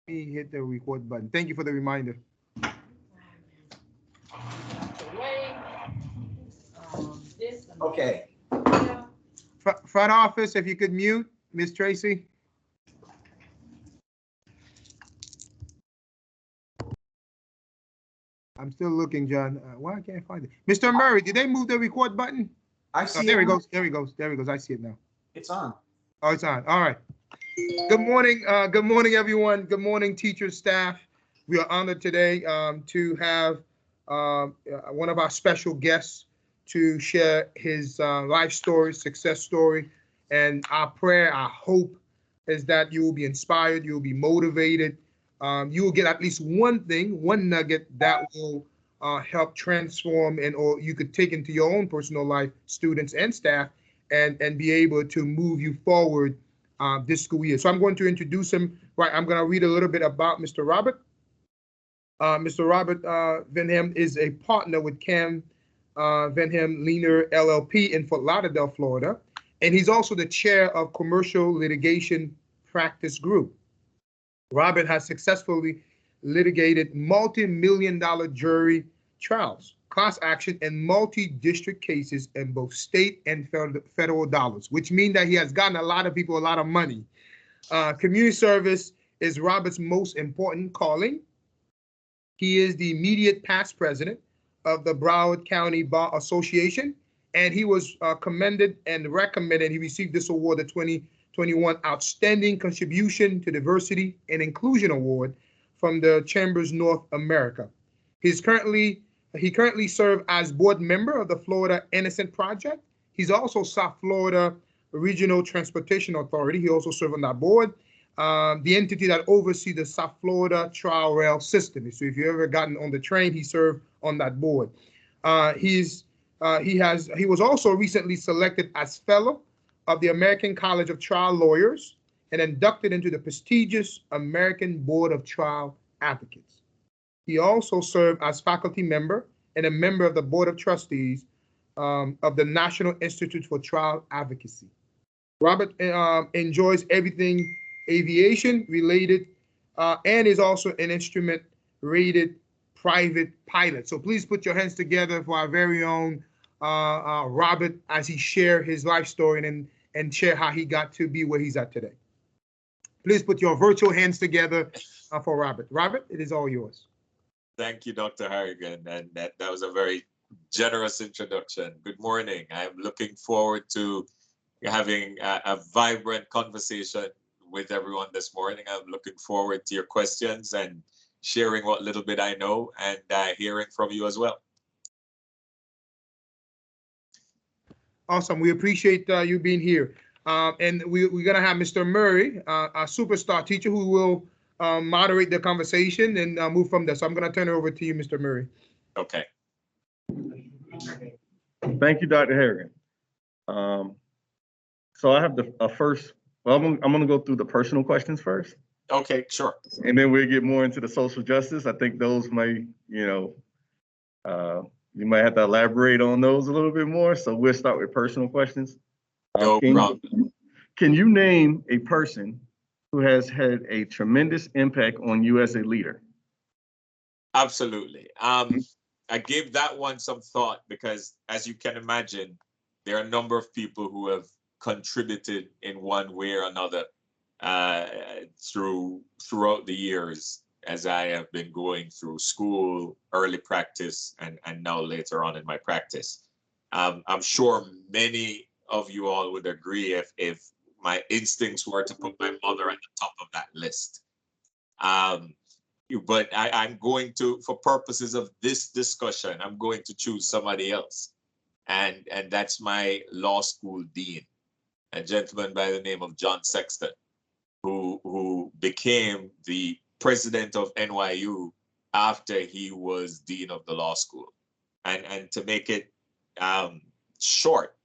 me hit the record button. Thank you for the reminder. Okay. Front office, if you could mute Miss Tracy. I'm still looking, John. Why I can't find it? Mr. Murray, did they move the record button? I Oh, see there it. he goes. There he goes. There he goes. I see it now. It's on. Oh, it's on. All right. Good morning. Good morning, everyone. Good morning, teachers, staff. We are honored today to have one of our special guests to share his life story, success story. And our prayer, our hope is that you will be inspired, you will be motivated. You will get at least one thing, one nugget that will help transform and or you could take into your own personal life, students and staff, and be able to move you forward this school year. So I'm going to introduce him. Right, I'm going to read a little bit about Mr. Robert. Mr. Robert Venham is a partner with Cam Venham Leaner LLP in Fort Lauderdale, Florida, and he's also the chair of Commercial Litigation Practice Group. Robert has successfully litigated multi-million-dollar jury trials, class action, and multi-district cases in both state and federal dollars, which means that he has gotten a lot of people a lot of money. Community service is Robert's most important calling. He is the immediate past president of the Broward County Bar Association, and he was commended and recommended. He received this award, the 2021 Outstanding Contribution to Diversity and Inclusion Award from the Chambers North America. He currently serves as board member of the Florida Innocent Project. He's also South Florida Regional Transportation Authority. He also serves on that board, the entity that oversees the South Florida Trial Rail System. So if you ever gotten on the train, he served on that board. He was also recently selected as fellow of the American College of Trial Lawyers and inducted into the prestigious American Board of Trial Advocates. He also served as faculty member and a member of the Board of Trustees of the National Institute for Trial Advocacy. Robert enjoys everything aviation related and is also an instrument rated private pilot. So please put your hands together for our very own Robert as he share his life story and share how he got to be where he's at today. Please put your virtual hands together for Robert. Robert, it is all yours. Thank you, Dr. Harrigan, and that was a very generous introduction. Good morning. I'm looking forward to having a vibrant conversation with everyone this morning. I'm looking forward to your questions and sharing what little bit I know and hearing from you as well. Awesome. We appreciate you being here. And we're going to have Mr. Murray, our superstar teacher, who will moderate the conversation and move from there. So I'm going to turn it over to you, Mr. Murray. Okay. Thank you, Dr. Harrigan. So I have the first, well, I'm going to go through the personal questions first. Okay, sure. And then we'll get more into the social justice. I think those may, you might have to elaborate on those a little bit more. So we'll start with personal questions. No problem. Can you name a person who has had a tremendous impact on you as a leader? Absolutely. I gave that one some thought because, as you can imagine, there are a number of people who have contributed in one way or another throughout the years as I have been going through school, early practice, and now later on in my practice. I'm sure many of you all would agree if my instincts were to put my mother at the top of that list. But I'm going to, for purposes of this discussion, I'm going to choose somebody else. And that's my law school dean, a gentleman by the name of John Sexton, who became the president of NYU after he was dean of the law school. And to make it short,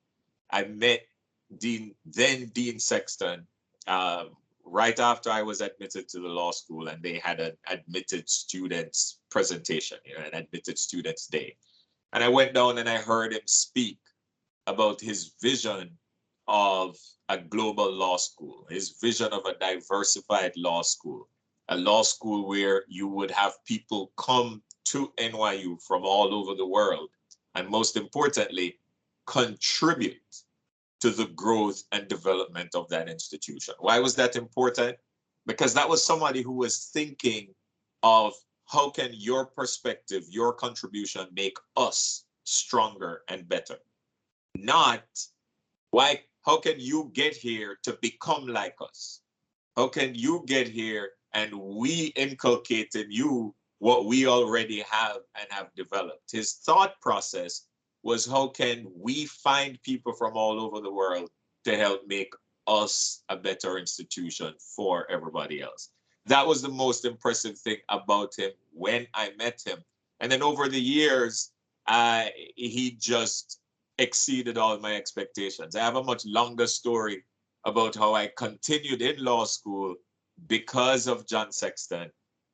I met Dean Sexton right after I was admitted to the law school, and they had an admitted students presentation, an admitted students day. And I went down and I heard him speak about his vision of a global law school, his vision of a diversified law school, a law school where you would have people come to NYU from all over the world, and most importantly, contribute to the growth and development of that institution. Why was that important? Because that was somebody who was thinking of how can your perspective, your contribution make us stronger and better? Not how can you get here to become like us? How can you get here and we inculcate in you what we already have and have developed? His thought process was how can we find people from all over the world to help make us a better institution for everybody else. That was the most impressive thing about him when I met him. And then over the years, he just exceeded all my expectations. I have a much longer story about how I continued in law school because of John Sexton.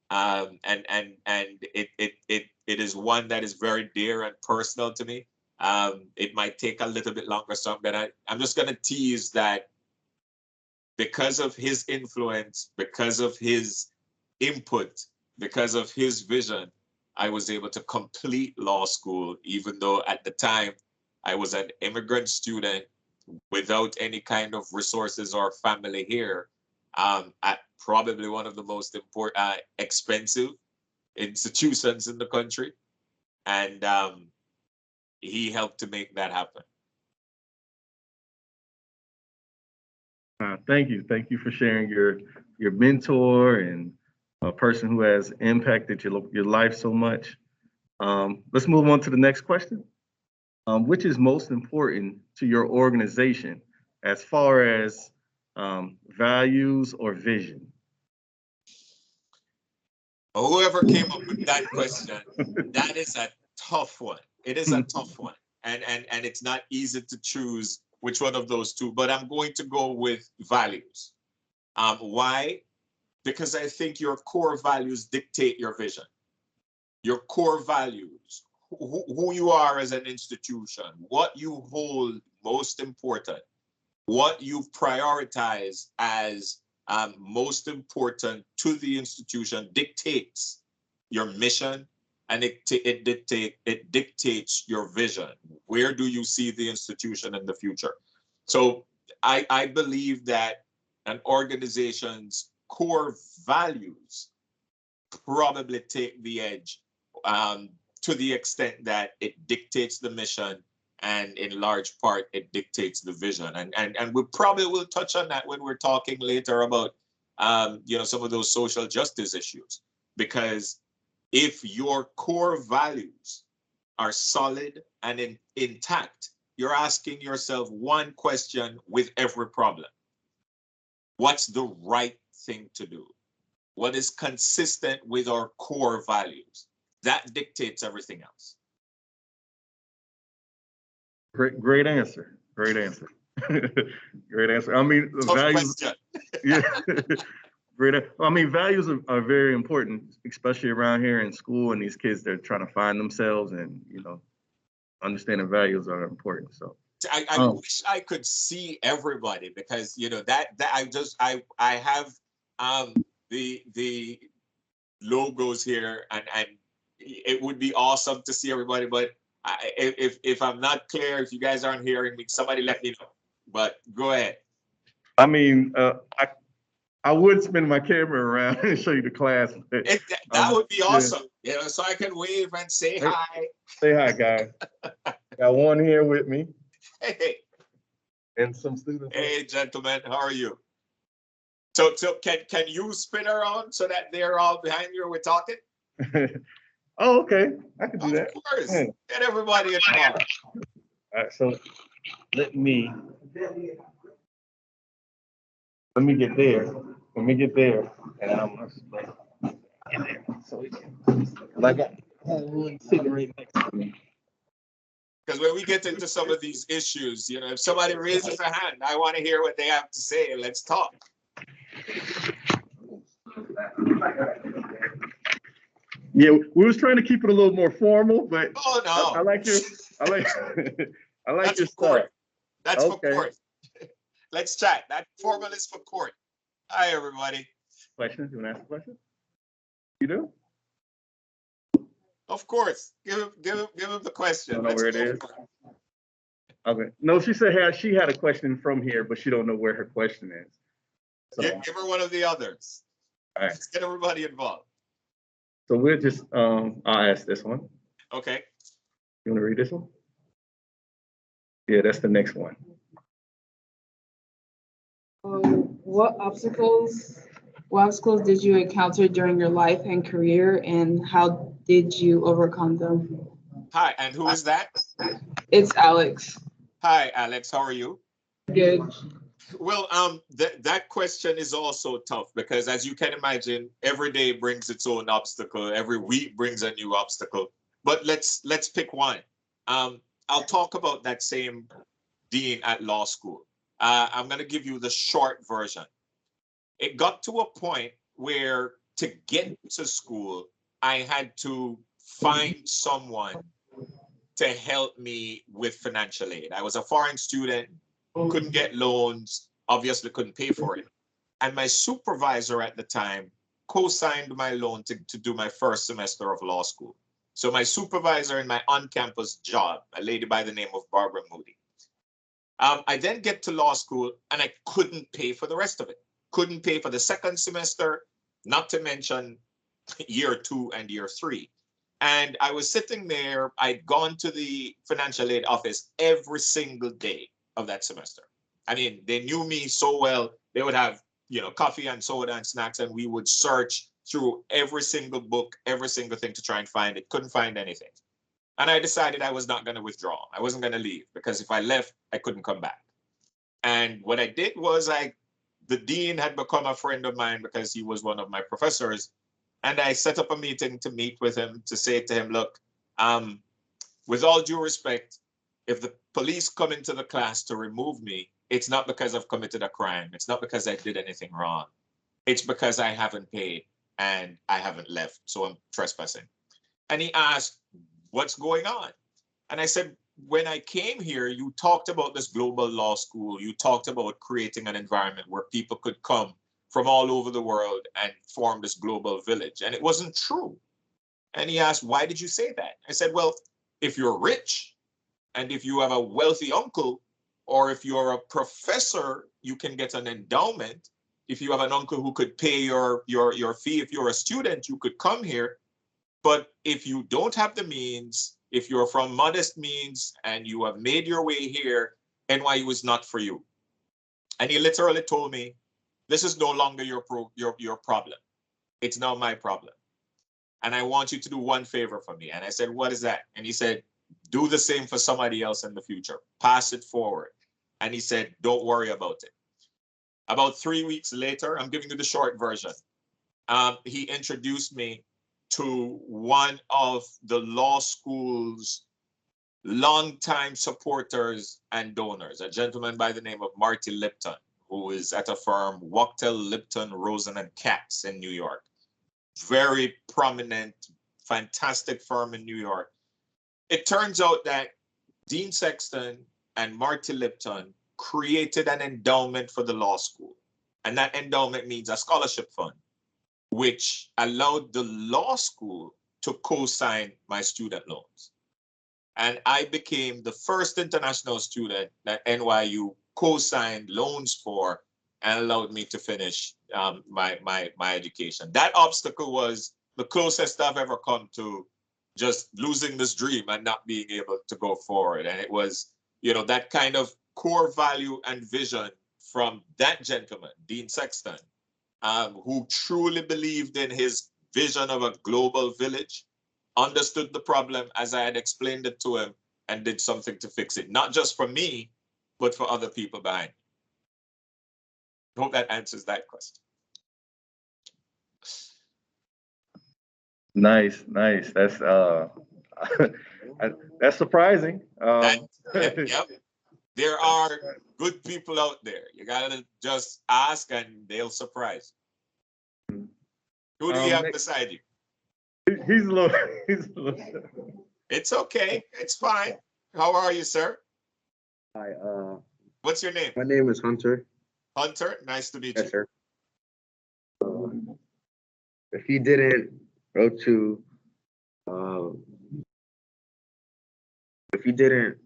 And it is one that is very dear and personal to me. It might take a little bit longer, so I'm just gonna tease that because of his influence, because of his input, because of his vision, I was able to complete law school, even though at the time I was an immigrant student without any kind of resources or family here, at probably one of the most important, expensive institutions in the country. And he helped to make that happen. Thank you. Thank you for sharing your mentor and a person who has impacted your life so much. Let's move on to the next question. Which is most important to your organization as far as values or vision? Whoever came up with that question, that is a tough one. It is a tough one. And it's not easy to choose which one of those two, but I'm going to go with values. Why? Because I think your core values dictate your vision. Your core values, who you are as an institution, what you hold most important, what you prioritize as most important to the institution dictates your mission, and it dictates your vision. Where do you see the institution in the future? So I believe that an organization's core values probably take the edge to the extent that it dictates the mission, and in large part it dictates the vision. And we probably will touch on that when we're talking later about some of those social justice issues, because if your core values are solid and intact, you're asking yourself one question with every problem: what's the right thing to do? What is consistent with our core values? That dictates everything else. Great answer. Great answer. Great answer. I mean, Tough values. question. Yeah. Great. I mean, values are very important, especially around here in school, and these kids, they're trying to find themselves, and understanding values are important. So I wish I could see everybody, because that I have the logos here, and it would be awesome to see everybody, but if I'm not clear, if you guys aren't hearing me, somebody let me know. But go ahead. I mean, I would spin my camera around and show you the class. That would be awesome. Yeah. So I can wave and say hi. Say hi, guys. Got one here with me. Hey. And some students. Hey, gentlemen, how are you? So can you spin around so that they're all behind you and we're talking? Oh, okay. I can do that. Of course. Yeah. Get everybody involved. All right, so let me get there. Let me get there, and I'm gonna get there. So we can, like, I have one sitting right next to me. Because when we get into some of these issues, if somebody raises a hand, I want to hear what they have to say. Let's talk. Yeah, we was trying to keep it a little more formal, but Oh no, I like your That's your for court. stuff. That's Okay. for court. Let's chat. That formal is for court. Hi, everybody. Questions? You want to ask a question? You do? Of course. Give him the question. Don't know Let's where it go is. for it. Okay. No, she said she had a question from here, but she don't know where her question is. So, Give her one of the others. all right. Let's get everybody involved. So we'll just I'll ask this one. Okay. You want to read this one? Yeah, that's the next one. What obstacles did you encounter during your life and career, and how did you overcome them? Hi, and who is that? It's Alex. Hi, Alex. How are you? Good. Well, that question is also tough because, as you can imagine, every day brings its own obstacle. Every week brings a new obstacle. But let's pick one. I'll talk about that same dean at law school. I'm going to give you the short version. It got to a point where to get to school, I had to find someone to help me with financial aid. I was a foreign student, couldn't get loans, obviously couldn't pay for it. And my supervisor at the time co-signed my loan to do my first semester of law school. So my supervisor in my on-campus job, a lady by the name of Barbara Moody. I then get to law school and I couldn't pay for the rest of it. Couldn't pay for the second semester, not to mention year 2 and year 3. And I was sitting there, I'd gone to the financial aid office every single day of that semester. I mean, they knew me so well, they would have, coffee and soda and snacks, and we would search through every single book, every single thing to try and find it. Couldn't find anything. And I decided I was not going to withdraw. I wasn't going to leave because if I left, I couldn't come back. And what I did was the dean had become a friend of mine because he was one of my professors. And I set up a meeting to meet with him to say to him, look, with all due respect, if the police come into the class to remove me, it's not because I've committed a crime. It's not because I did anything wrong. It's because I haven't paid and I haven't left. So I'm trespassing. And he asked, what's going on? And I said, when I came here, you talked about this global law school. You talked about creating an environment where people could come from all over the world and form this global village. And it wasn't true. And he asked, why did you say that? I said, well, if you're rich and if you have a wealthy uncle, or if you're a professor, you can get an endowment. If you have an uncle who could pay your fee, if you're a student, you could come here. But if you don't have the means, if you're from modest means and you have made your way here, NYU is not for you. And he literally told me, this is no longer your problem. It's now my problem. And I want you to do one favor for me. And I said, what is that? And he said, do the same for somebody else in the future. Pass it forward. And he said, don't worry about it. About 3 weeks later, I'm giving you the short version. He introduced me to one of the law school's longtime supporters and donors, a gentleman by the name of Marty Lipton, who is at a firm, Wachtel, Lipton, Rosen and Katz in New York. Very prominent, fantastic firm in New York. It turns out that Dean Sexton and Marty Lipton created an endowment for the law school. And that endowment means a scholarship fund, which allowed the law school to co-sign my student loans. And I became the first international student that NYU co-signed loans for and allowed me to finish my education. That obstacle was the closest I've ever come to just losing this dream and not being able to go forward. And it was, that kind of core value and vision from that gentleman, Dean Sexton, who truly believed in his vision of a global village, understood the problem as I had explained it to him, and did something to fix it, not just for me, but for other people behind me. Hope that answers that question. Nice. That's that's surprising. Yep. There are good people out there. You gotta just ask and they'll surprise you. Who do you have beside you? He's a little. It's okay. It's fine. How are you, sir? Hi, What's your name? my name is Hunter. Hunter. Nice to meet Yes, you. sir. If you didn't go to, if you didn't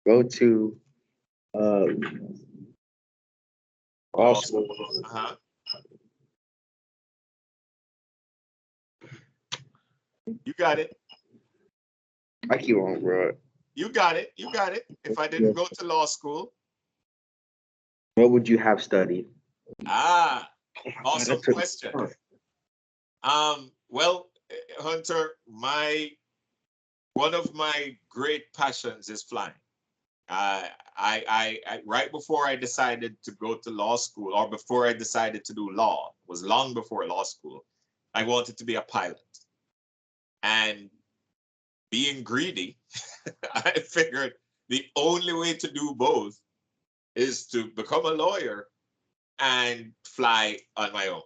go to, also, Uh-huh. You got it. I keep on, bro. You got it. You got it. If I didn't go to law school. What would you have studied? Ah, Oh, awesome that's a- question. Well, Hunter, one of my great passions is flying. I right before I decided to go to law school, or before I decided to do law, was long before law school, I wanted to be a pilot. And being greedy, I figured the only way to do both is to become a lawyer and fly on my own.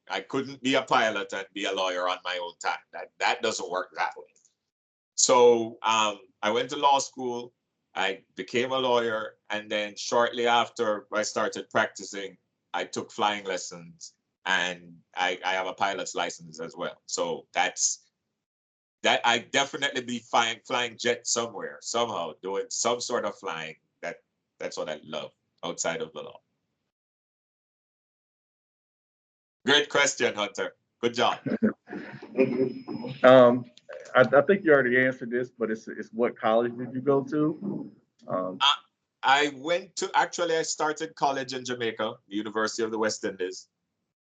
I couldn't be a pilot and be a lawyer on my own time. That doesn't work that way. So I went to law school, I became a lawyer, and then shortly after I started practicing, I took flying lessons, and I have a pilot's license as well. So that I definitely be flying jet somewhere, somehow, doing some sort of flying. That's what I love outside of the law. Great question, Hunter. Good job. I think you already answered this, but it's what college did you go to? I went to, actually, I started college in Jamaica, the University of the West Indies.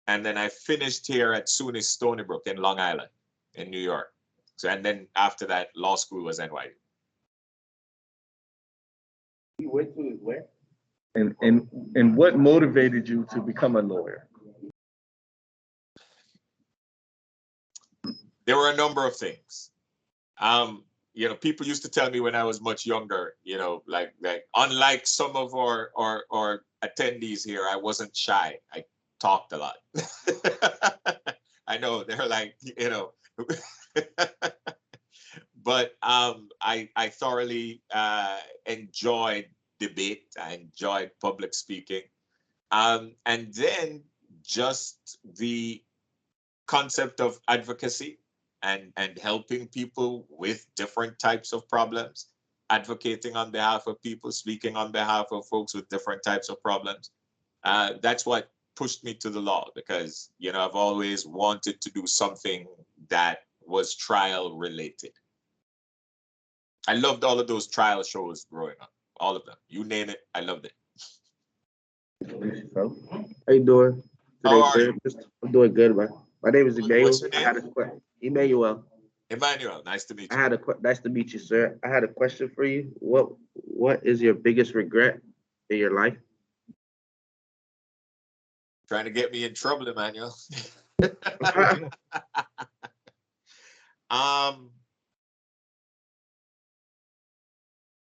And then I finished here at SUNY Stony Brook in Long Island, in New York. So, and then after that, law school was NYU. You went to where? And what motivated you to become a lawyer? There were a number of things. People used to tell me when I was much younger, like unlike some of our attendees here, I wasn't shy. I talked a lot. I know they're like, but I thoroughly enjoyed debate. I enjoyed public speaking. And then just the concept of advocacy and helping people with different types of problems, advocating on behalf of people, speaking on behalf of folks with different types of problems. That's what pushed me to the law, because I've always wanted to do something that was trial related. I loved all of those trial shows growing up, all of them. You name it, I loved it. How you doing How today, are sir? I'm doing good, man. My name is Emmanuel. What's your name? I had a question. Emmanuel. Emmanuel, nice to meet you. Nice to meet you, sir. I had a question for you. What is your biggest regret in your life? Trying to get me in trouble, Emmanuel.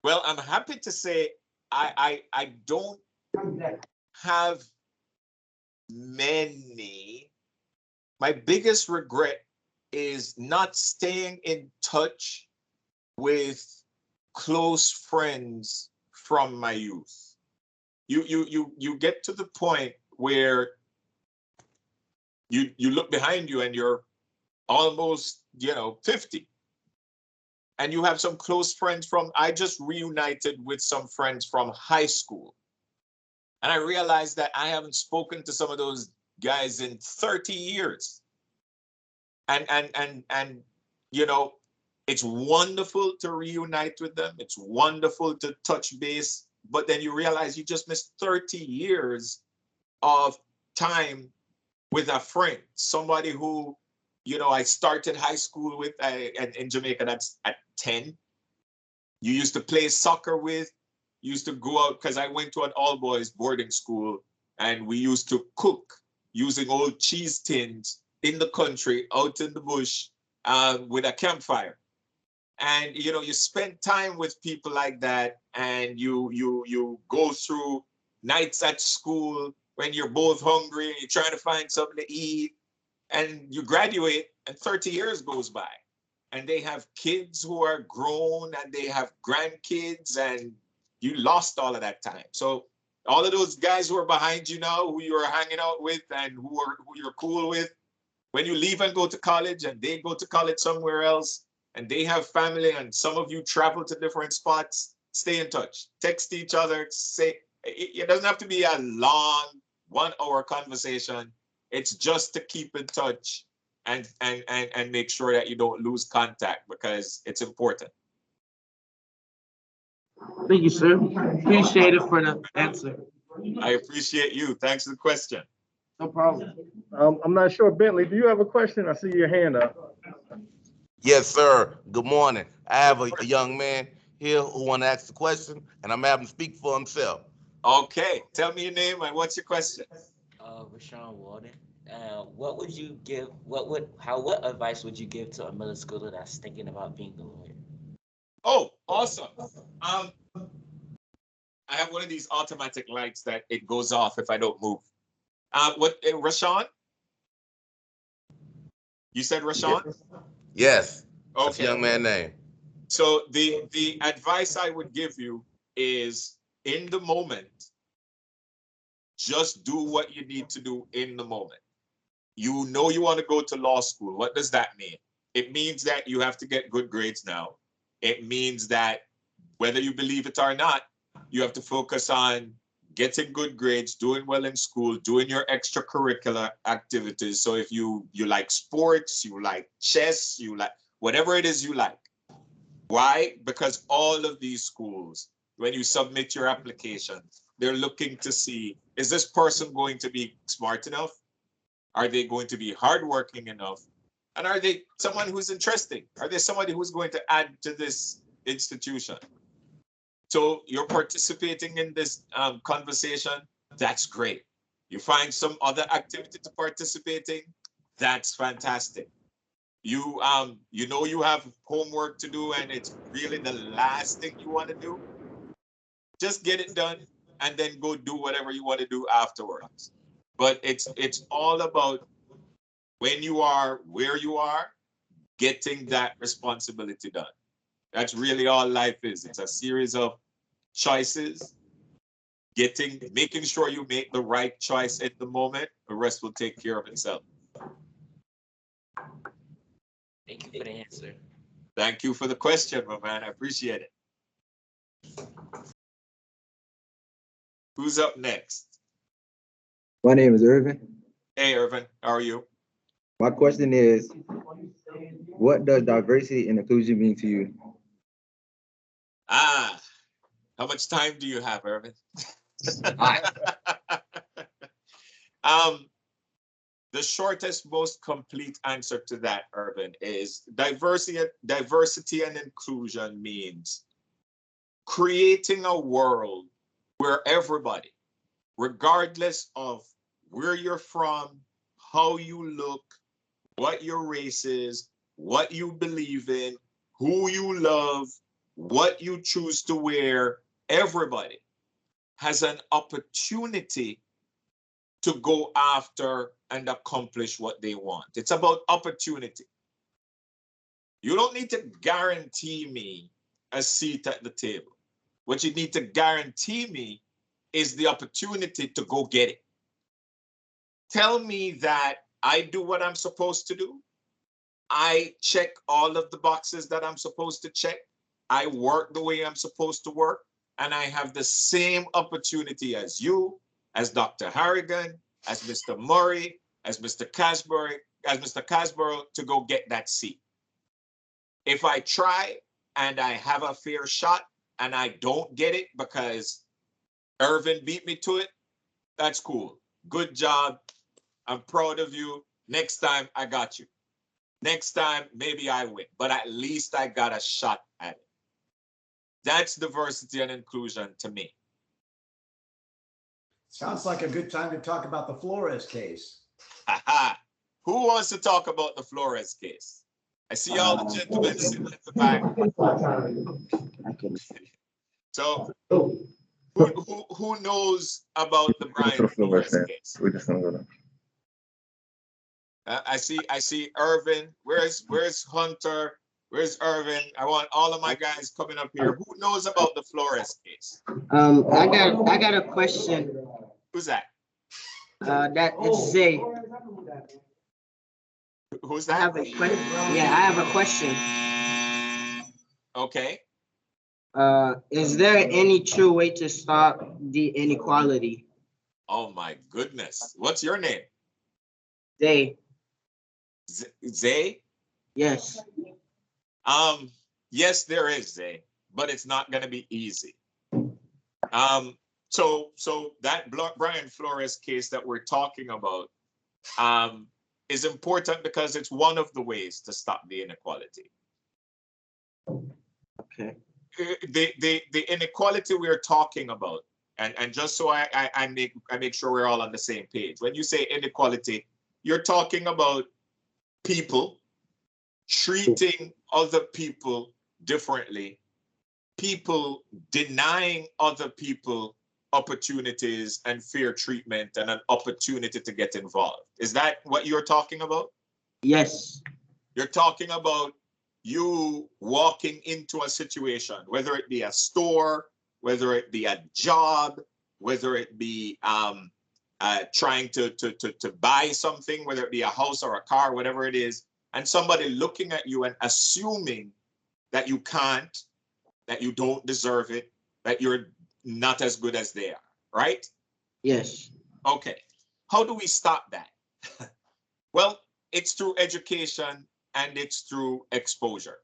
Well, I'm happy to say I don't have many. My biggest regret is not staying in touch with close friends from my youth. You get to the point where you look behind you and you're almost 50, and you have some close friends I just reunited with some friends from high school, and I realized that I haven't spoken to some of those guys in 30 years. And it's wonderful to reunite with them. It's wonderful to touch base, but then you realize you just missed 30 years of time with a friend, somebody who, I started high school with, and in Jamaica, that's at 10. You used to play soccer with, used to go out, because I went to an all-boys boarding school, and we used to cook using old cheese tins in the country, out in the bush, with a campfire. And you spend time with people like that, and you go through nights at school when you're both hungry and you're trying to find something to eat, and you graduate and 30 years goes by, and they have kids who are grown and they have grandkids, and you lost all of that time. So all of those guys who are behind you now, who you are hanging out with and who you're cool with, when you leave and go to college and they go to college somewhere else and they have family and some of you travel to different spots, stay in touch. Text each other, say, it doesn't have to be a long 1 hour conversation. It's just to keep in touch and make sure that you don't lose contact because it's important. Thank you, sir. Appreciate it for the answer. I appreciate you. Thanks for the question. No problem. I'm not sure, Bentley, do you have a question? I see your hand up. Yes, sir. Good morning. I have a young man here who want to ask the question, and I'm having him speak for himself. Okay, tell me your name and what's your question? Rashawn Walden. What would you give? What advice would you give to a middle schooler that's thinking about being a lawyer? Oh, awesome. I have one of these automatic lights that it goes off if I don't move. Rashawn? You said Rashawn? Yes. That's Okay. a young man's name. So the advice I would give you is in the moment, just do what you need to do in the moment. You know you want to go to law school. What does that mean? It means that you have to get good grades now. It means that whether you believe it or not, you have to focus on getting good grades, doing well in school, doing your extracurricular activities. So if you like sports, you like chess, you like whatever it is you like. Why? Because all of these schools, when you submit your application, they're looking to see, is this person going to be smart enough? Are they going to be hardworking enough? And are they someone who's interesting? Are they somebody who's going to add to this institution? So you're participating in this conversation, that's great. You find some other activity to participate in, that's fantastic. You know you have homework to do and it's really the last thing you want to do. Just get it done and then go do whatever you want to do afterwards. But it's all about when you are where you are, getting that responsibility done. That's really all life is. It's a series of choices, making sure you make the right choice at the moment. The rest will take care of itself. Thank you for the answer. Thank you for the question, my man. I appreciate it. Who's up next? My name is Irvin. Hey, Irvin, how are you? My question is, what does diversity and inclusion mean to you? How much time do you have, Irvin? The shortest, most complete answer to that, Irvin, is diversity and inclusion means creating a world where everybody, regardless of where you're from, how you look, what your race is, what you believe in, who you love, what you choose to wear, everybody has an opportunity to go after and accomplish what they want. It's about opportunity. You don't need to guarantee me a seat at the table. What you need to guarantee me is the opportunity to go get it. Tell me that I do what I'm supposed to do. I check all of the boxes that I'm supposed to check. I work the way I'm supposed to work. And I have the same opportunity as you, as Dr. Harrigan, as Mr. Murray, as Mr. Casborough to go get that seat. If I try and I have a fair shot and I don't get it because Irvin beat me to it, that's cool. Good job. I'm proud of you. Next time, I got you. Next time, maybe I win, but at least I got a shot at it. That's diversity and inclusion to me. Sounds like a good time to talk about the Flores case. Who wants to talk about the Flores case? I see all the gentlemen sitting at the back. So who knows about the Brian Flores case? We're just gonna go down. I see Irvin. Where's Hunter? Where's Irvin? I want all of my guys coming up here. Who knows about the Flores case? I got a question. Who's that? That is Zay. Who's I that? have a question. Yeah, I have a question. Okay. Is there any true way to stop the inequality? Oh my goodness. What's your name? They, Zay? yes. Yes, there is, Zay, but it's not going to be easy. So that Brian Flores case that we're talking about is important because it's one of the ways to stop the inequality. Okay. The inequality we're talking about, and just so I make sure we're all on the same page. When you say inequality, you're talking about people treating other people differently, people denying other people opportunities and fair treatment and an opportunity to get involved. Is that what you're talking about? Yes. You're talking about you walking into a situation, whether it be a store, whether it be a job, whether it be trying to buy something, whether it be a house or a car, whatever it is, and somebody looking at you and assuming that you can't, that you don't deserve it, that you're not as good as they are, right? Yes. Okay. How do we stop that? Well, it's through education and it's through exposure.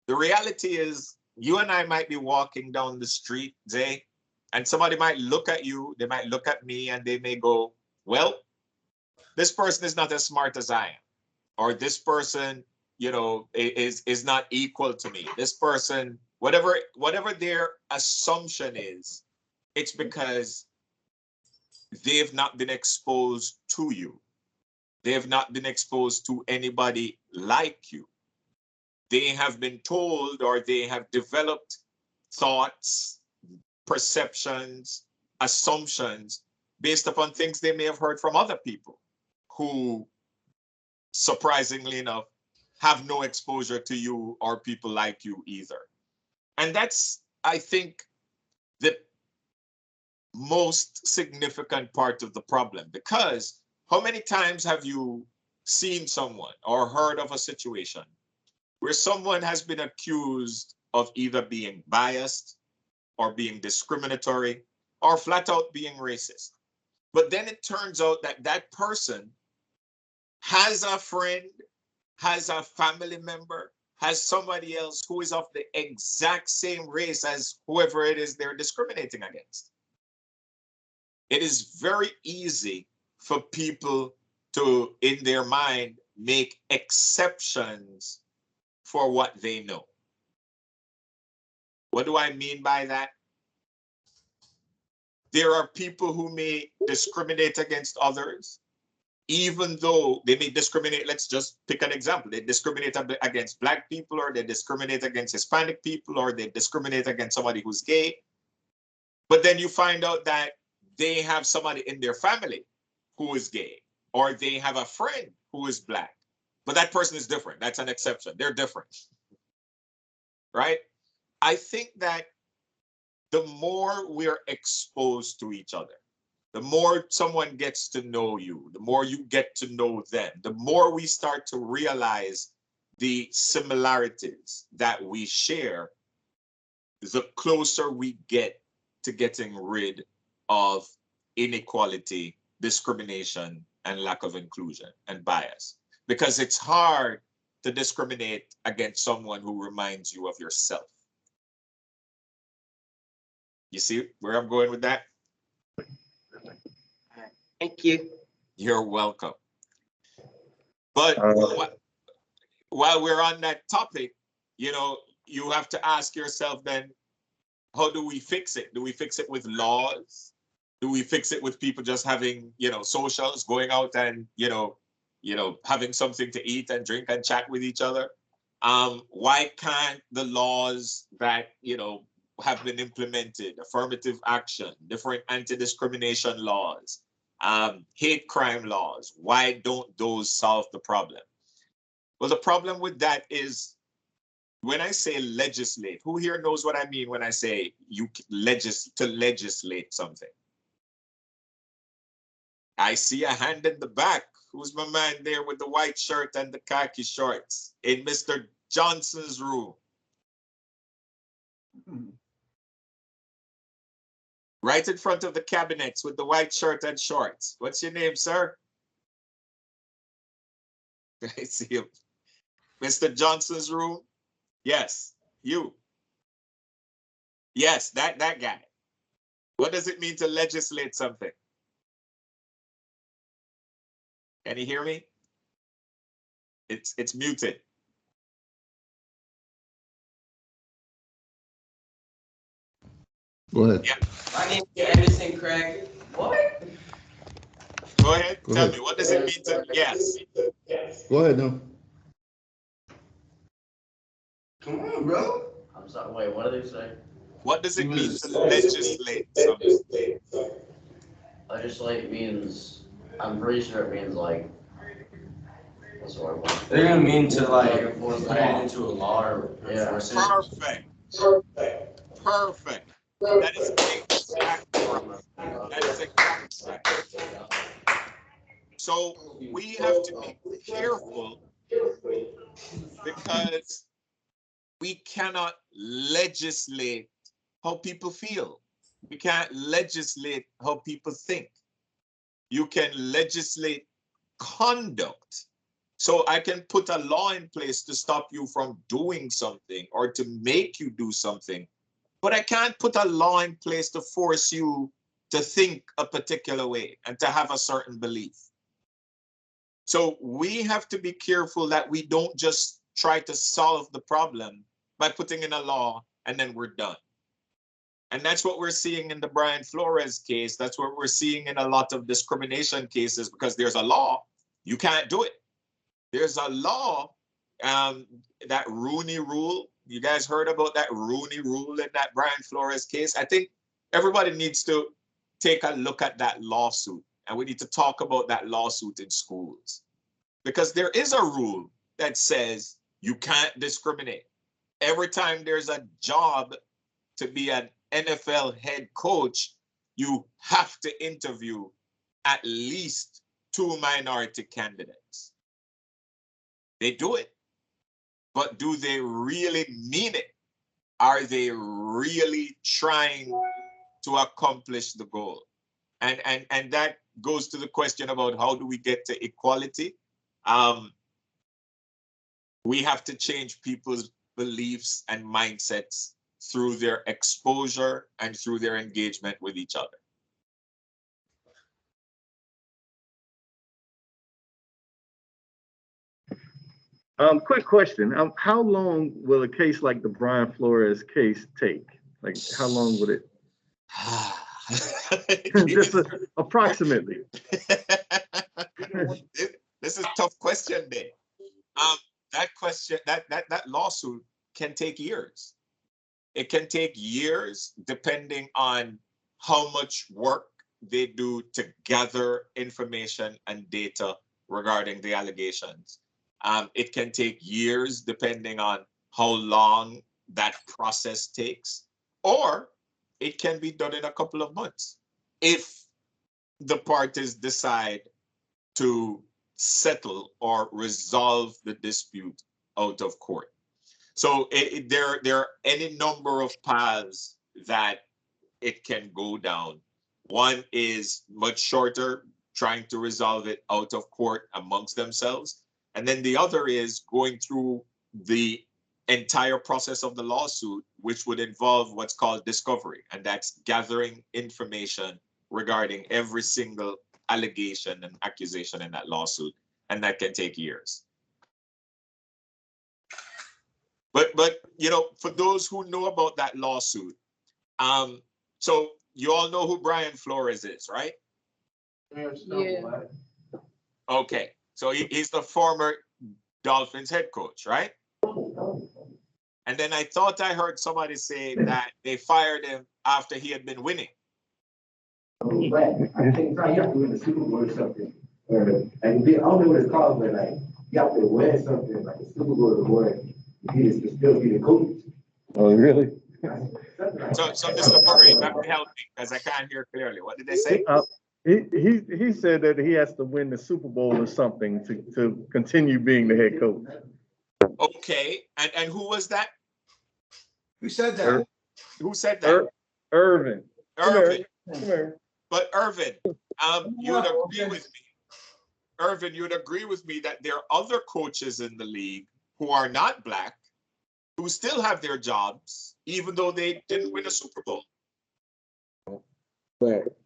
The reality is you and I might be walking down the street, Zay, and somebody might look at you, they might look at me and they may go, well, this person is not as smart as I am. Or this person, you know, is not equal to me. This person, whatever their assumption is, it's because they've not been exposed to you. They have not been exposed to anybody like you. They have been told or they have developed thoughts, perceptions, assumptions based upon things they may have heard from other people who, surprisingly enough, have no exposure to you or people like you either. And that's, I think, the most significant part of the problem, because how many times have you seen someone or heard of a situation where someone has been accused of either being biased or being discriminatory or flat out being racist? But then it turns out that that person has a friend, has a family member, has somebody else who is of the exact same race as whoever it is they're discriminating against. It is very easy for people to, in their mind, make exceptions for what they know. What do I mean by that? There are people who may discriminate against others, even though they may discriminate. Let's just pick an example. They discriminate against Black people, or they discriminate against Hispanic people, or they discriminate against somebody who's gay. But then you find out that they have somebody in their family who is gay, or they have a friend who is Black, but that person is different. That's an exception. They're different, right? I think that the more we're exposed to each other, the more someone gets to know you, the more you get to know them, the more we start to realize the similarities that we share, the closer we get to getting rid of inequality, discrimination, and lack of inclusion and bias. Because it's hard to discriminate against someone who reminds you of yourself. You see where I'm going with that? Thank you. You're welcome. But while we're on that topic, you know, you have to ask yourself then, how do we fix it? Do we fix it with laws? Do we fix it with people just having, you know, socials, going out and, you know, having something to eat and drink and chat with each other? Why can't the laws that, you know, have been implemented, affirmative action, different anti-discrimination laws, hate crime laws, why don't those solve the problem? Well, the problem with that is, when I say legislate, who here knows what I mean when I say legislate something? I see a hand in the back. Who's my man there with the white shirt and the khaki shorts in Mr. Johnson's room? Right in front of the cabinets with the white shirt and shorts. What's your name, sir? I see him. Mr. Johnson's room? Yes, you. Yes, that guy. What does it mean to legislate something? Can you hear me? It's muted. Go ahead. Yeah. My name is Anderson Craig. What? Go ahead. Go Tell ahead. me, what does it mean to yes? Go ahead now. Come on, bro. I'm sorry. Wait, what did they say? What does it mean to legislate something? Legislate means, I'm pretty sure it means like, what's the word? They're gonna mean to like put it into a law or enforce it. Perfect. Perfect. That is exactly right. That is exactly right. So we have to be careful because we cannot legislate how people feel. We can't legislate how people think. You can legislate conduct. So I can put a law in place to stop you from doing something or to make you do something, but I can't put a law in place to force you to think a particular way and to have a certain belief. So we have to be careful that we don't just try to solve the problem by putting in a law and then we're done. And that's what we're seeing in the Brian Flores case. That's what we're seeing in a lot of discrimination cases, because there's a law, you can't do it. There's a law, that Rooney Rule. You guys heard about that Rooney Rule in that Brian Flores case? I think everybody needs to take a look at that lawsuit, and we need to talk about that lawsuit in schools. Because there is a rule that says you can't discriminate. Every time there's a job to be an NFL head coach, you have to interview at least 2 minority candidates. They do it, but do they really mean it? Are they really trying to accomplish the goal? And that goes to the question about how do we get to equality? We have to change people's beliefs and mindsets through their exposure and through their engagement with each other. Quick question. How long will a case like the Brian Flores case take? Like, how long would it? Just approximately. This is a tough question, Dave. That question, that lawsuit can take years. It can take years depending on how much work they do to gather information and data regarding the allegations. It can take years depending on how long that process takes, or it can be done in a couple of months if the parties decide to settle or resolve the dispute out of court. So there are any number of paths that it can go down. One is much shorter, trying to resolve it out of court amongst themselves. And then the other is going through the entire process of the lawsuit, which would involve what's called discovery. And that's gathering information regarding every single allegation and accusation in that lawsuit. And that can take years. But you know, for those who know about that lawsuit, so you all know who Brian Flores is, right? Yeah. Okay, so he's the former Dolphins head coach, right? And then I thought I heard somebody say that they fired him after he had been winning. I think you have to win the Super Bowl or something. And I don't know what it's called, but like you have to win something like a Super Bowl award. He is to still be the coach. Oh, really? So Mr. Murray, you have to help me because I can't hear clearly. What did they say? He said that he has to win the Super Bowl or something to continue being the head coach. Okay, and who was that? Who said that? Who said that? Irvin. Irvin. Come here. But Irvin, you would agree with me. Irvin, you would agree with me that there are other coaches in the league who are not black, who still have their jobs, even though they didn't win a Super Bowl. But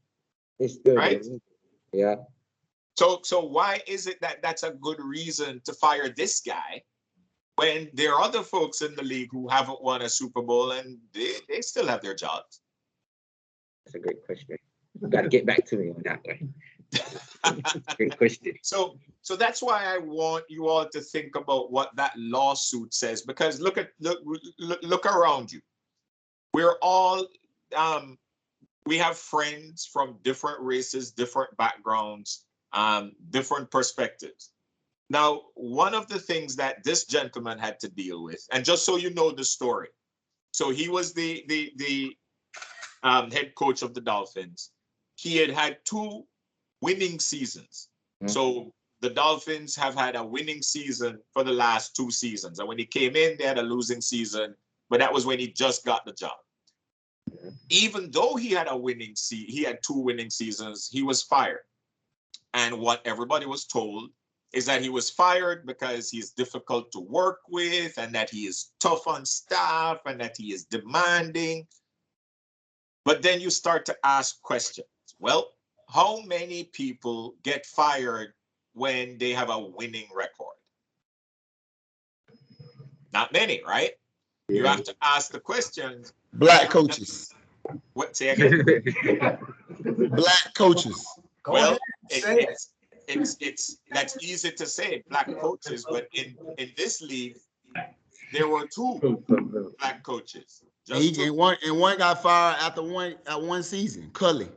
it's still right. Yeah. So why is it that that's a good reason to fire this guy when there are other folks in the league who haven't won a Super Bowl and they still have their jobs? That's a great question. You got to get back to me on that one. Great question. So that's why I want you all to think about what that lawsuit says, because look around you. We're all we have friends from different races, different backgrounds, different perspectives. Now, one of the things that this gentleman had to deal with, and just so you know the story, so he was the head coach of the Dolphins. He had 2 winning seasons. So the Dolphins have had a winning season for the last 2 seasons. And when he came in, they had a losing season, but that was when he just got the job. Even though he had he had 2 winning seasons, he was fired. And what everybody was told is that he was fired because he's difficult to work with and that he is tough on staff and that he is demanding. But then you start to ask questions. Well, how many people get fired when they have a winning record? Not many, right? Yeah. You have to ask the questions. Black coaches. What? Say again. Black coaches. Well, it's that's easy to say, black coaches, but in this league, there were 2 black coaches. And one got fired after one season, Cully.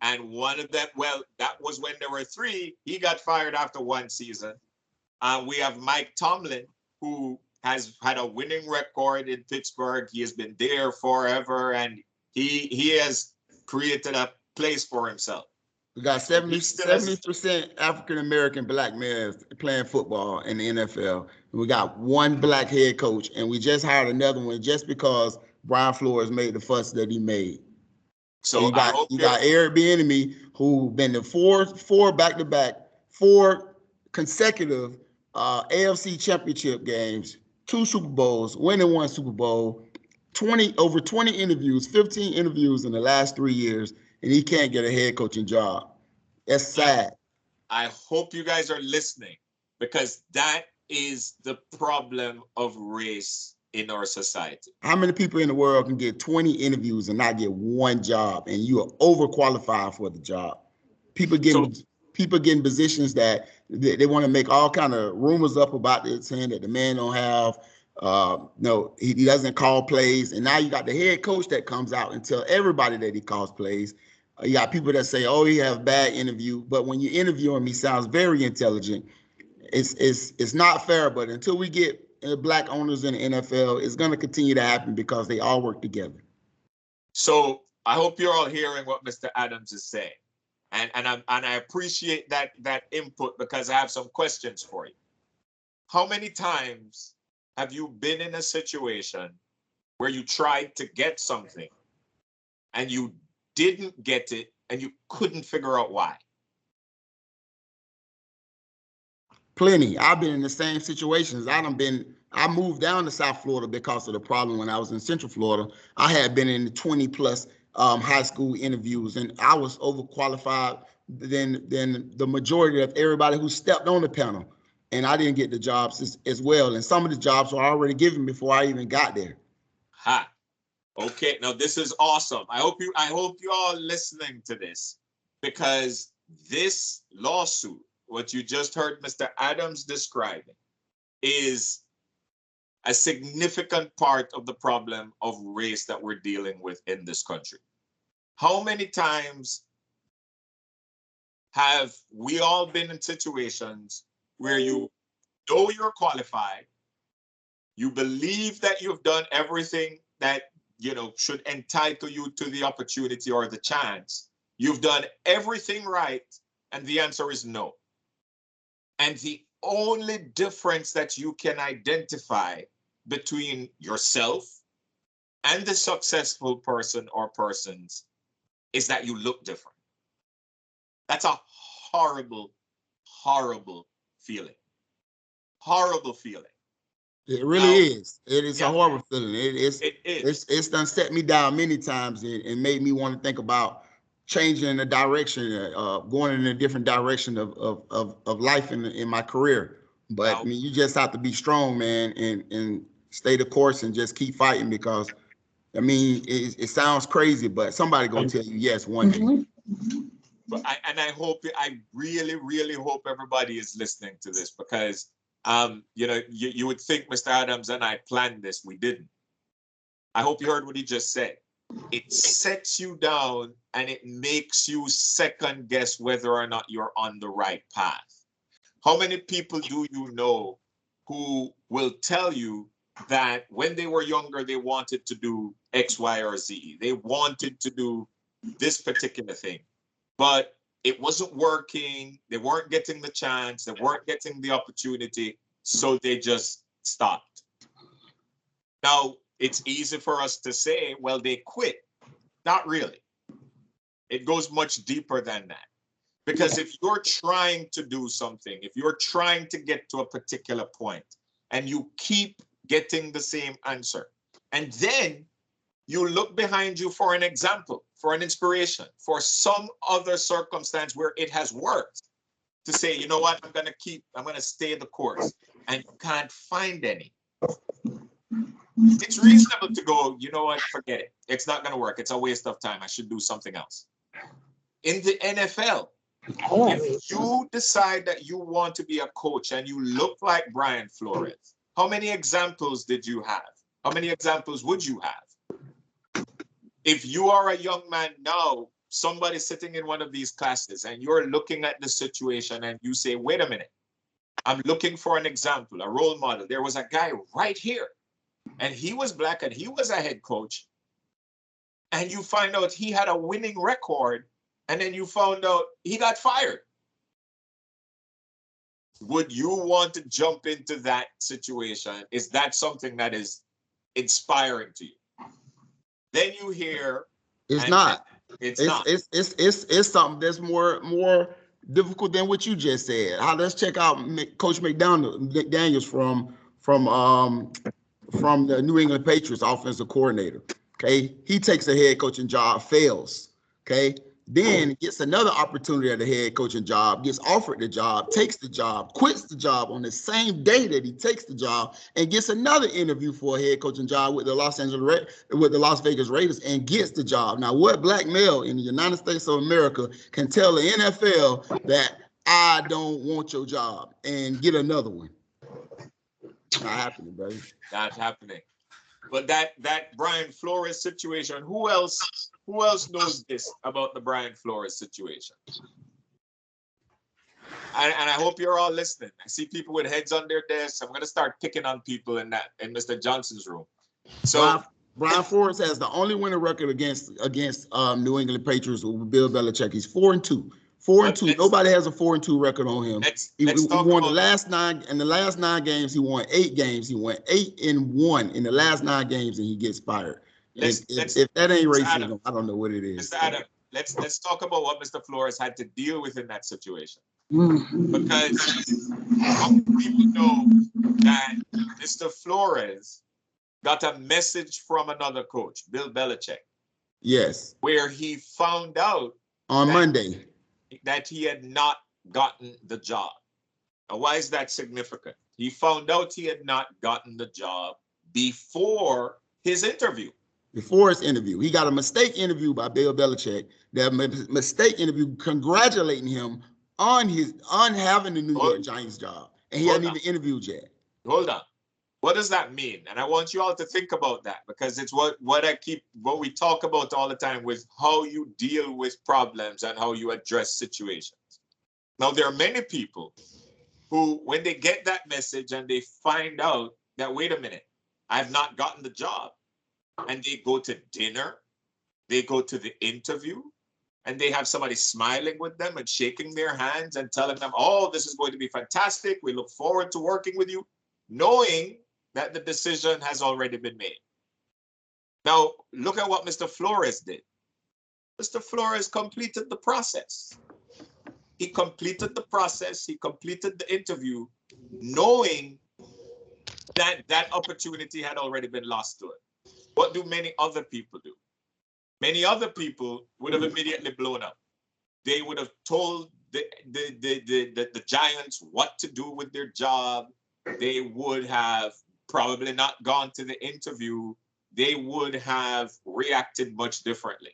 And one of them, well, that was when there were 3. He got fired after 1 season. We have Mike Tomlin, who has had a winning record in Pittsburgh. He has been there forever, and he has created a place for himself. We got 70% African-American black males playing football in the NFL. We got 1 black head coach, and we just hired another one just because Brian Flores made the fuss that he made. So you got Eric Bieniemy, who been to 4 back-to-back, 4 consecutive AFC championship games, 2 Super Bowls, winning 1 Super Bowl, over 20 interviews, 15 interviews in the last 3 years, and he can't get a head coaching job. That's sad. I hope you guys are listening, because that is the problem of race in our society. How many people in the world can get 20 interviews and not get 1 job, and you are overqualified for the job? People getting positions that they want to make all kind of rumors up about it, saying that the man don't have, no, he doesn't call plays. And now you got the head coach that comes out and tell everybody that he calls plays. You got people that say, oh, he has bad interview. But when you interview him, he sounds very intelligent. It's not fair, but until we get black owners in the NFL, it's going to continue to happen because they all work together. So I hope you're all hearing what Mr. Adams is saying. And I appreciate that input, because I have some questions for you. How many times have you been in a situation where you tried to get something and you didn't get it and you couldn't figure out why? Plenty. I've been in the same situations. I moved down to South Florida because of the problem when I was in Central Florida. I had been in 20 plus high school interviews, and I was overqualified than the majority of everybody who stepped on the panel. And I didn't get the jobs as well. And some of the jobs were already given before I even got there. Ha. Okay, now this is awesome. I hope you all listening to this, because this lawsuit, what you just heard Mr. Adams describing, is a significant part of the problem of race that we're dealing with in this country. How many times have we all been in situations where you know you're qualified, you believe that you've done everything that should entitle you to the opportunity or the chance, You've done everything right, and the answer is no. And the only difference that you can identify between yourself and the successful person or persons is that you look different. That's a horrible, horrible feeling. Horrible feeling. It really is. It is Yeah. a horrible feeling. It is. It's done set me down many times and made me want to think about changing the direction, going in a different direction of life in my career. But I mean, you just have to be strong, man, and stay the course and just keep fighting, because I mean, it sounds crazy, but somebody gonna tell you yes one day. But I really, really hope everybody is listening to this, because you know, you would think Mr. Adams and I planned this. We didn't. I hope you heard what he just said. It sets you down and it makes you second guess whether or not you're on the right path. How many people do you know who will tell you that when they were younger, they wanted to do X, Y, or Z? They wanted to do this particular thing, but it wasn't working. They weren't getting the chance. They weren't getting the opportunity. So they just stopped. Now, it's easy for us to say, well, they quit. Not really. It goes much deeper than that. Because if you're trying to do something, if you're trying to get to a particular point and you keep getting the same answer, and then you look behind you for an example, for an inspiration, for some other circumstance where it has worked, to say, you know what, I'm going to stay the course, and you can't find any. It's reasonable to go, you know what, forget it. It's not going to work. It's a waste of time. I should do something else. In the NFL, if you decide that you want to be a coach and you look like Brian Flores, how many examples did you have? How many examples would you have? If you are a young man now, somebody sitting in one of these classes, and you're looking at the situation and you say, wait a minute, I'm looking for an example, a role model. There was a guy right here, and he was black and he was a head coach, and you find out he had a winning record, and then you found out he got fired. Would you want to jump into that situation? Is that something that is inspiring to you? Then you hear it's not. It's not. It's something that's more difficult than what you just said. Let's check out Coach McDaniels from the New England Patriots offensive coordinator. Okay, he takes a head coaching job, fails. Okay, then gets another opportunity at the head coaching job, gets offered the job, takes the job, quits the job on the same day that he takes the job, and gets another interview for a head coaching job with the Las Vegas Raiders, and gets the job. Now, what black male in the United States of America can tell the NFL that I don't want your job and get another one? Not happening, buddy. Not happening. But that Brian Flores situation, who else knows this about the Brian Flores situation? And I hope you're all listening. I see people with heads on their desks. I'm going to start picking on people in Mr. Johnson's room. So Brian Flores has the only winning record against New England Patriots with Bill Belichick. He's 4-2. 4-2. Nobody has a 4-2 record on him. He won the last 9. In the last 9 games, he won 8 games. He won 8-1 in the last 9 games, and he gets fired. If that ain't racism, Adam, I don't know what it is. Mr. Adam, let's talk about what Mr. Flores had to deal with in that situation. Because people know that Mr. Flores got a message from another coach, Bill Belichick. Yes. Where he found out on Monday that he had not gotten the job. Now, why is that significant? He found out he had not gotten the job before his interview. Before his interview. He got a mistake interview by Bill Belichick. That mistake interview congratulating him on having the New York Giants job. And he hadn't even interviewed yet. Hold on. What does that mean? And I want you all to think about that, because it's what we talk about all the time with how you deal with problems and how you address situations. Now, there are many people who, when they get that message and they find out that, wait a minute, I've not gotten the job, and they go to dinner, they go to the interview, and they have somebody smiling with them and shaking their hands and telling them, oh, this is going to be fantastic. We look forward to working with you, knowing that the decision has already been made. Now, look at what Mr. Flores did. Mr. Flores completed the process. He completed the process. He completed the interview, knowing that that opportunity had already been lost to him. What do many other people do? Many other people would have immediately blown up. They would have told the Giants what to do with their job. They would have probably not gone to the interview. They would have reacted much differently.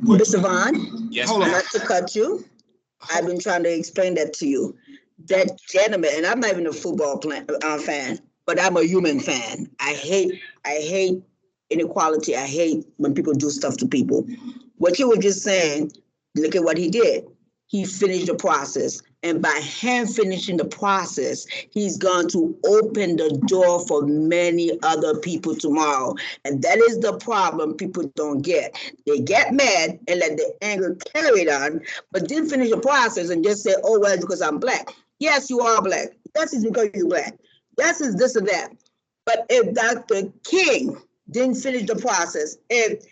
Mr. Vaughan? Yes, Hold on, ma'am. not to cut you. I've been trying to explain that to you. That gentleman, and I'm not even a football fan, but I'm a human fan. I hate inequality. I hate when people do stuff to people. What you were just saying, look at what he did. He finished the process. And by him finishing the process, he's going to open the door for many other people tomorrow. And that is the problem people don't get. They get mad and let the anger carry it on, but didn't finish the process and just say, oh, well, it's because I'm black. Yes, you are black. Yes, it's because you're black. Yes, it's this and that. But if Dr. King didn't finish the process, if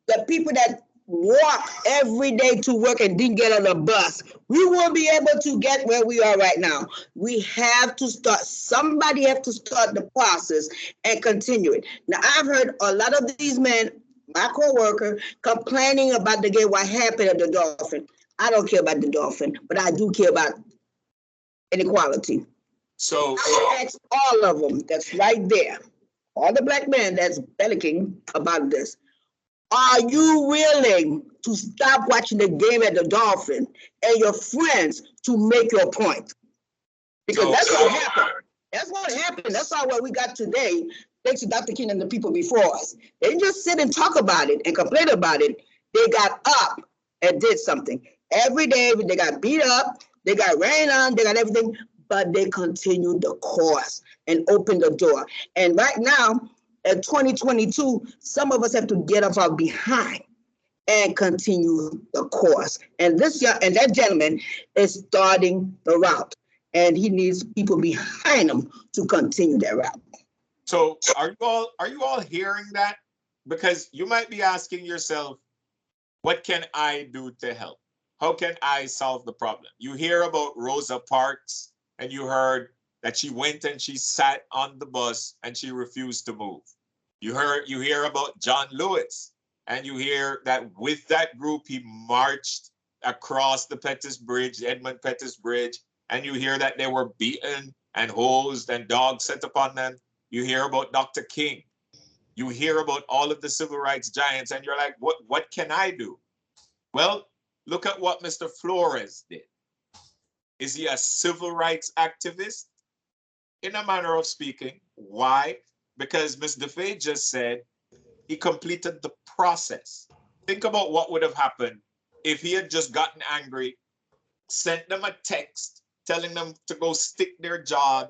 the people that walk every day to work and didn't get on the bus, we won't be able to get where we are right now. We have to start, somebody have to start the process and continue it. Now, I've heard a lot of these men, my co-worker, complaining about the game, what happened at the Dolphin. I don't care about the Dolphin, but I do care about inequality. So I ask all of them that's right there, all the black men that's bellicking about this. Are you willing to stop watching the game at the Dolphin and your friends to make your point? Because that's what happened. That's what happened. That's not what we got today, thanks to Dr. King and the people before us. They didn't just sit and talk about it and complain about it. They got up and did something. Every day they got beat up, they got rain on, they got everything, but they continued the course and opened the door. And right now, in 2022, some of us have to get off our behind and continue the course. And that gentleman is starting the route, and he needs people behind him to continue that route. So are you all hearing that? Because you might be asking yourself, what can I do to help? How can I solve the problem? You hear about Rosa Parks, and you heard that she went and she sat on the bus and she refused to move. You hear about John Lewis, and you hear that with that group, he marched across the Pettus Bridge, Edmund Pettus Bridge, and you hear that they were beaten and hosed and dogs set upon them. You hear about Dr. King. You hear about all of the civil rights giants, and you're like, what can I do? Well, look at what Mr. Flores did. Is he a civil rights activist? In a manner of speaking. Why? Because Ms. DeFay just said he completed the process. Think about what would have happened if he had just gotten angry, sent them a text telling them to go stick their job,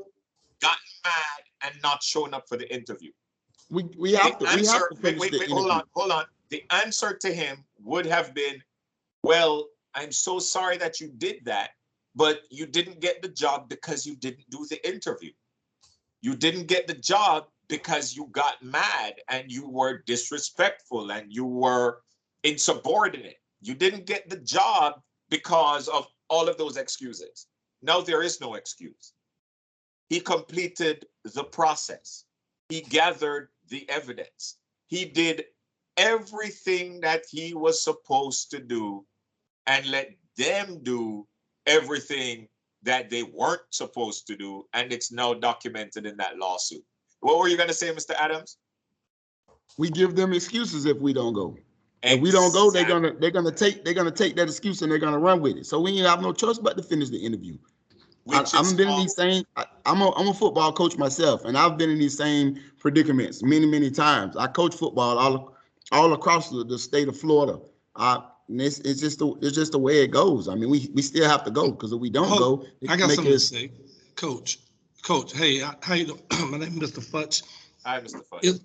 gotten mad, and not shown up for the interview. We have to finish the interview. Hold on. The answer to him would have been, well, I'm so sorry that you did that, but you didn't get the job because you didn't do the interview. You didn't get the job because you got mad and you were disrespectful and you were insubordinate. You didn't get the job because of all of those excuses. Now there is no excuse. He completed the process. He gathered the evidence. He did everything that he was supposed to do and let them do everything that they weren't supposed to do, and it's now documented in that lawsuit. What were you going to say, Mr. Adams? We give them excuses if we don't go. If we don't go, they're gonna take that excuse and they're gonna run with it. So we ain't have no choice but to finish the interview. I've been in these same. I'm a football coach myself, and I've been in these same predicaments many times. I coach football all across the state of Florida. It's just the way it goes. I mean, we still have to go, because if we don't go, I got something to say, Coach. Hey, how you doing? My name is Mr. Futch. Hi, Mr. Futch.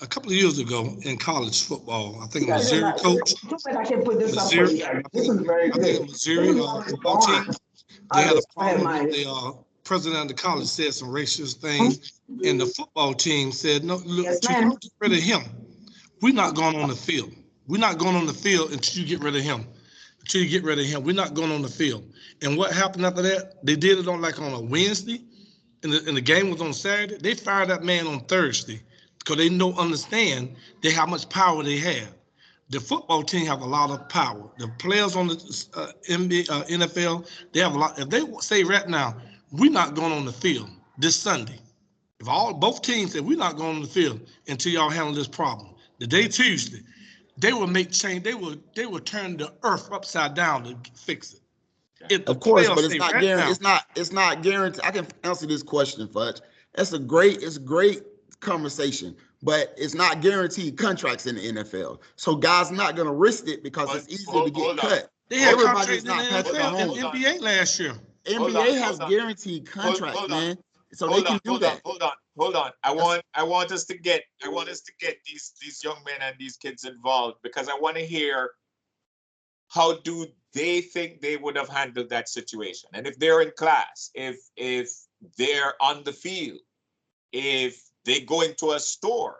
a couple of years ago in college football. I think a Missouri coach. I can put this up for Missouri, you guys. This is very I think a good. Missouri football team. They had a problem with the president of the college said some racist things, and the football team said, "No, look, Yes, till ma'am. you get rid of him, we're not going on the field. We're not going on the field until you get rid of him. Until you get rid of him, we're not going on the field." And what happened after that? They did it on a Wednesday, and the game was on Saturday. They fired that man on Thursday because they don't understand how much power they have. The football team have a lot of power. The players on the NFL, they have a lot. If they say right now, we're not going on the field this Sunday. If both teams say we're not going on the field until y'all handle this problem, the day Tuesday, they will make change. They will turn the earth upside down to fix it. If the Of course, but players it's say not right guaranteed. now, It's not guaranteed. I can answer this question, Fudge. It's a great conversation, but it's not guaranteed contracts in the NFL. So guys not gonna risk it because it's easy to get cut. they had Everybody's contracts in the not Patrick NFL and Mahomes. NBA last year. NBA has guaranteed contracts, man. So they can do that. Hold on. I want us to get these young men and these kids involved, because I want to hear how do they think they would have handled that situation. And if they're in class, if they're on the field, if they go into a store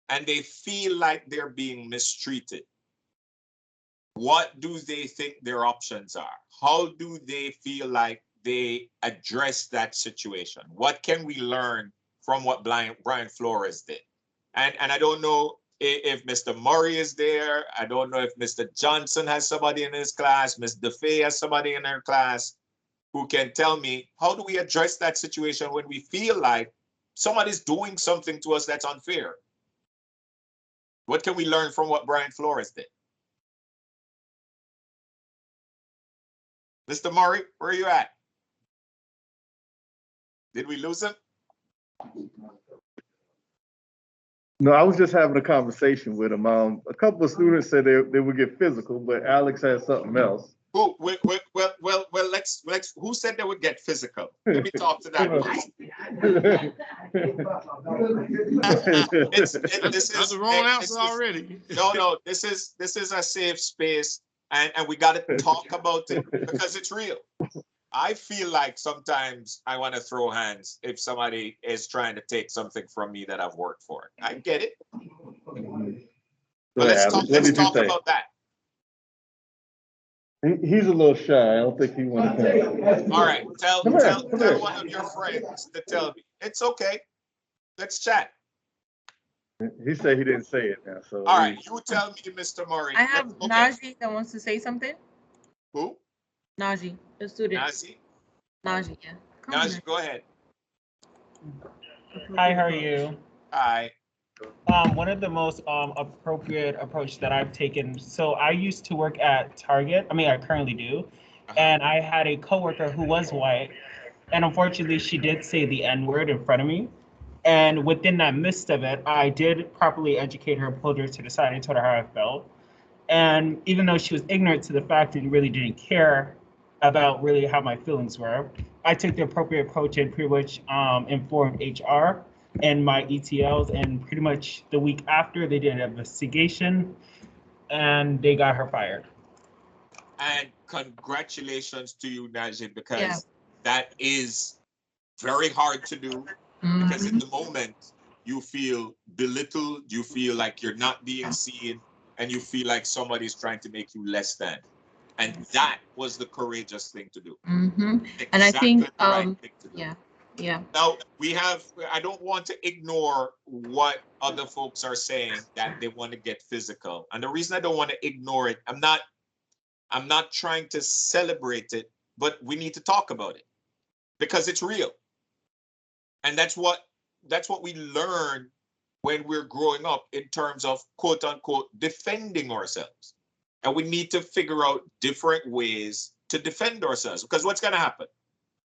and they feel like they're being mistreated, what do they think their options are? How do they feel like they address that situation? What can we learn from what Brian Flores did? And I don't know if Mr. Murray is there. I don't know if Mr. Johnson has somebody in his class, Ms. DeFay has somebody in her class who can tell me, how do we address that situation when we feel like somebody's doing something to us that's unfair? What can we learn from what Brian Flores did? Mr. Murray, where are you at? Did we lose him? No, I was just having a conversation with him. A couple of students said they would get physical, but Alex had something else. Well, let's. Who said they would get physical? Let me talk to that person. That's the wrong answer already. No. This is a safe space, and we got to talk about it because it's real. I feel like sometimes I want to throw hands if somebody is trying to take something from me that I've worked for. I get it. But let's talk about that. He's a little shy. I don't think he wants to. All right. Tell one of your friends to tell me. It's okay. Let's chat. He said he didn't say it now. So. All right. You tell me, Mr. Murray. I have Najee that wants to say something. Who? Najee, the student. Najee, yeah. Najee, go ahead. Hi, how are you? Hi. One of the most appropriate approach that I've taken. So I used to work at Target. I currently do. And I had a coworker who was white. And unfortunately, she did say the N-word in front of me. And within that midst of it, I did properly educate her, pulled her to the side, and told her how I felt. And even though she was ignorant to the fact and really didn't care about really how my feelings were, I took the appropriate approach and pretty much informed HR and my ETLs. And pretty much the week after, they did an investigation and they got her fired. And congratulations to you, Najee, because that is very hard to do. Because in the moment, you feel belittled, you feel like you're not being seen, and you feel like somebody's trying to make you less than. And that was the courageous thing to do. Exactly. And I think, yeah. Now, I don't want to ignore what other folks are saying, that they want to get physical. And the reason I don't want to ignore it, I'm not trying to celebrate it, but we need to talk about it because it's real. And that's what we learn when we're growing up in terms of quote unquote defending ourselves. And we need to figure out different ways to defend ourselves, because what's going to happen?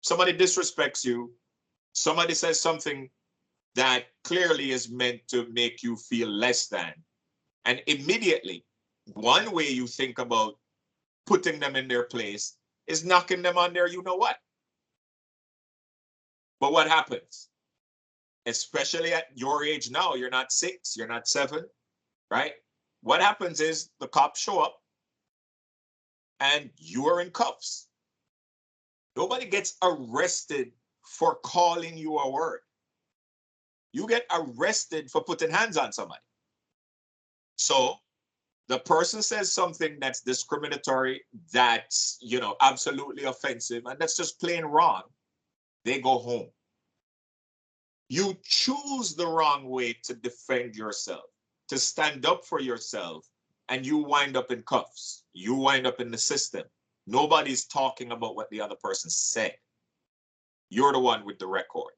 Somebody disrespects you. Somebody says something that clearly is meant to make you feel less than. And immediately, one way you think about putting them in their place is knocking them on their you know what. But what happens? especially at your age now, you're not 6, you're not 7, right? What happens is the cops show up and you are in cuffs. Nobody gets arrested for calling you a word. You get arrested for putting hands on somebody. So the person says something that's discriminatory, that's, you know, absolutely offensive, and that's just plain wrong. They go home. You choose the wrong way to defend yourself, to stand up for yourself, and you wind up in cuffs. You wind up in the system. Nobody's talking about what the other person said. You're the one with the record.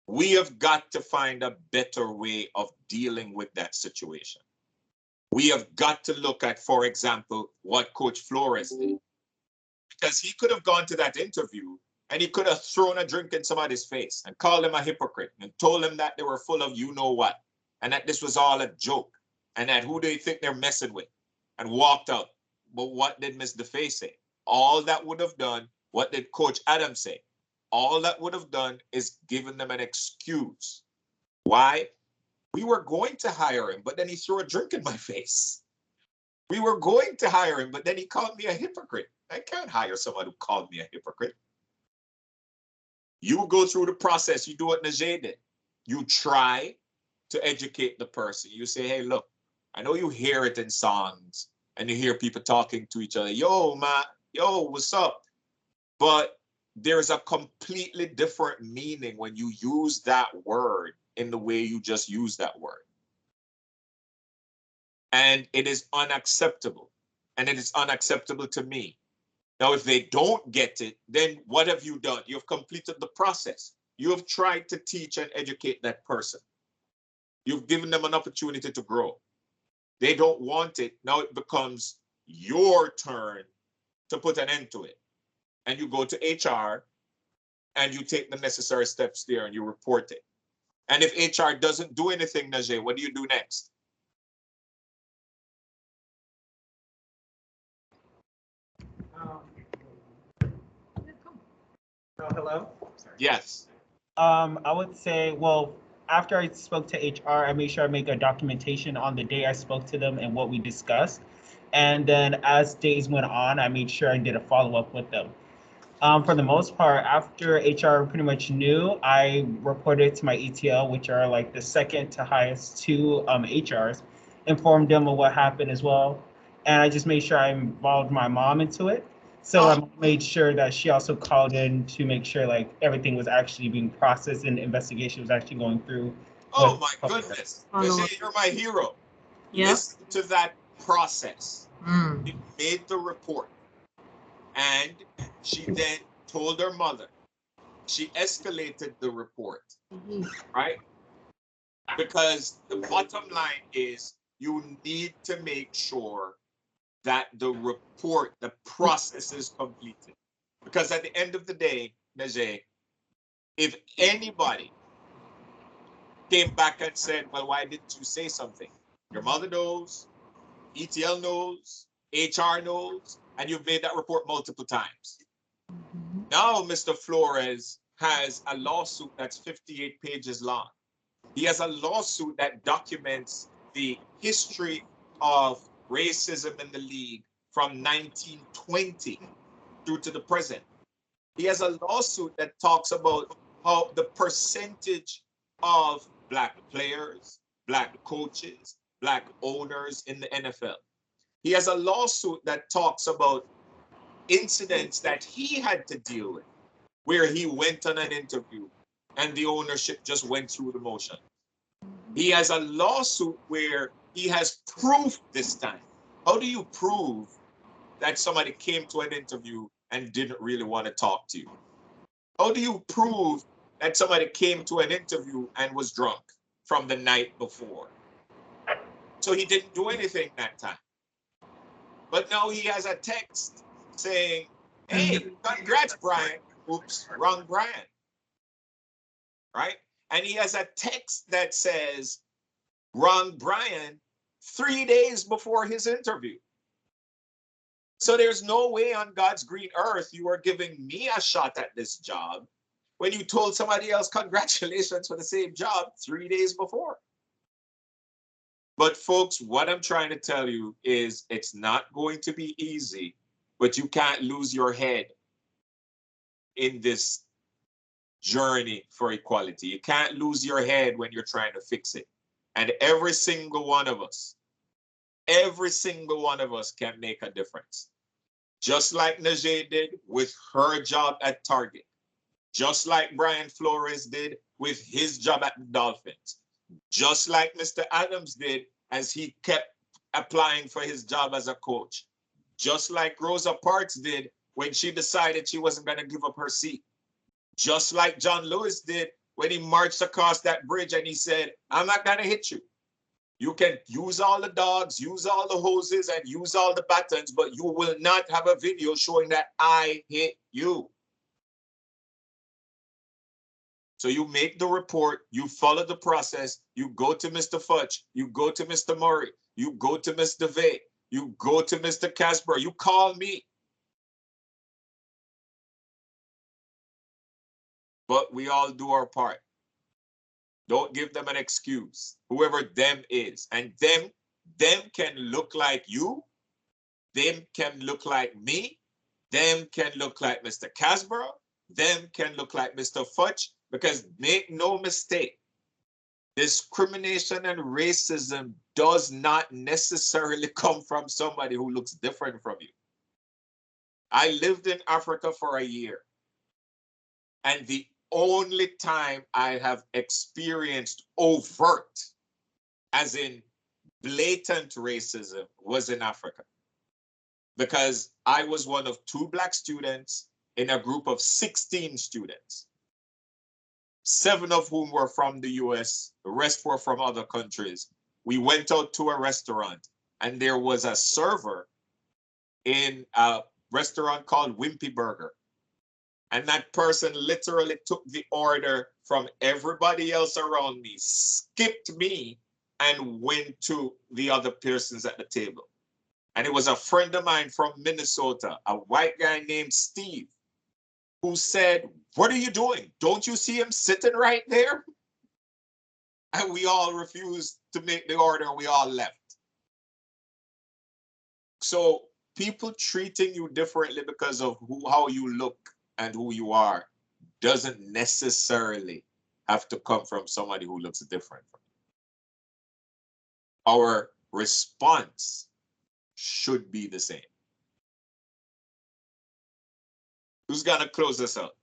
We have got to find a better way of dealing with that situation. We have got to look at, for example, what Coach Flores did. Because he could have gone to that interview and he could have thrown a drink in somebody's face and called him a hypocrite and told him that they were full of you know what, and that this was all a joke, and that who do you think they're messing with, and walked out. But what did Ms. DeFay say? All that would have done, what did Coach Adams say? All that would have done is given them an excuse. Why? We were going to hire him, but then he threw a drink in my face. We were going to hire him, but then he called me a hypocrite. I can't hire someone who called me a hypocrite. You go through the process. You do what Najee did. You try to educate the person. You say, hey, look, I know you hear it in songs and you hear people talking to each other. Yo, man, yo, what's up? But there's a completely different meaning when you use that word in the way you just use that word. And it is unacceptable. And it is unacceptable to me. Now, if they don't get it, then what have you done? You've completed the process. You have tried to teach and educate that person. You've given them an opportunity to grow. They don't want it. Now it becomes your turn to put an end to it. And you go to HR and you take the necessary steps there and you report it. And if HR doesn't do anything, Najee, what do you do next? Hello? Yes. I would say, well, after I spoke to HR, I made sure I make a documentation on the day I spoke to them and what we discussed. And then as days went on, I made sure I did a follow-up with them. For the most part, after HR pretty much knew, I reported to my ETL, which are like the second to highest two HRs, informed them of what happened as well. And I just made sure I involved my mom into it. So I made sure that she also called in to make sure like everything was actually being processed and the investigation was actually going through. Oh my goodness. Najee, you're my hero. Yeah. Listen to that process. Mm. She made the report. And she then told her mother. She escalated the report, right? Because the bottom line is you need to make sure that the report, the process is completed. Because at the end of the day, Najee, if anybody came back and said, well, why didn't you say something? Your mother knows, ETL knows, HR knows, and you've made that report multiple times. Now, Mr. Flores has a lawsuit that's 58 pages long. He has a lawsuit that documents the history of racism in the league from 1920 through to the present. He has a lawsuit that talks about how the percentage of Black players, Black coaches, Black owners in the NFL. He has a lawsuit that talks about incidents that he had to deal with, where he went on an interview and the ownership just went through the motion. He has a lawsuit where he has proof this time. How do you prove that somebody came to an interview and didn't really want to talk to you? How do you prove that somebody came to an interview and was drunk from the night before? So he didn't do anything that time. But now he has a text saying, hey, congrats, Brian. Oops, wrong Brian. Right? And he has a text that says, wrong Brian, 3 days before his interview. So there's no way on God's green earth you are giving me a shot at this job when you told somebody else congratulations for the same job 3 days before. But folks, what I'm trying to tell you is it's not going to be easy, but you can't lose your head in this journey for equality. You can't lose your head when you're trying to fix it. And every single one of us can make a difference. Just like Najee did with her job at Target. Just like Brian Flores did with his job at the Dolphins. Just like Mr. Adams did as he kept applying for his job as a coach. Just like Rosa Parks did when she decided she wasn't going to give up her seat. Just like John Lewis did when he marched across that bridge and he said, I'm not going to hit you. You can use all the dogs, use all the hoses, and use all the batons, but you will not have a video showing that I hit you. So you make the report, you follow the process, you go to Mr. Fudge, you go to Mr. Murray, you go to Mr. Vay, you go to Mr. Casper, you call me. But we all do our part. Don't give them an excuse, whoever them is. And them can look like you, them can look like me, them can look like Mr. Casborough, them can look like Mr. Fudge, because make no mistake, discrimination and racism does not necessarily come from somebody who looks different from you. I lived in Africa for a year, and the only time I have experienced overt, as in blatant racism, was in Africa. Because I was one of 2 Black students in a group of 16 students, 7 of whom were from the US, the rest were from other countries. We went out to a restaurant and there was a server in a restaurant called Wimpy Burger. And that person literally took the order from everybody else around me, skipped me, and went to the other persons at the table. And it was a friend of mine from Minnesota, a white guy named Steve, who said, what are you doing? Don't you see him sitting right there? And we all refused to make the order. We all left. So people treating you differently because of how you look and who you are doesn't necessarily have to come from somebody who looks different from you. Our response should be the same. Who's gonna close this out?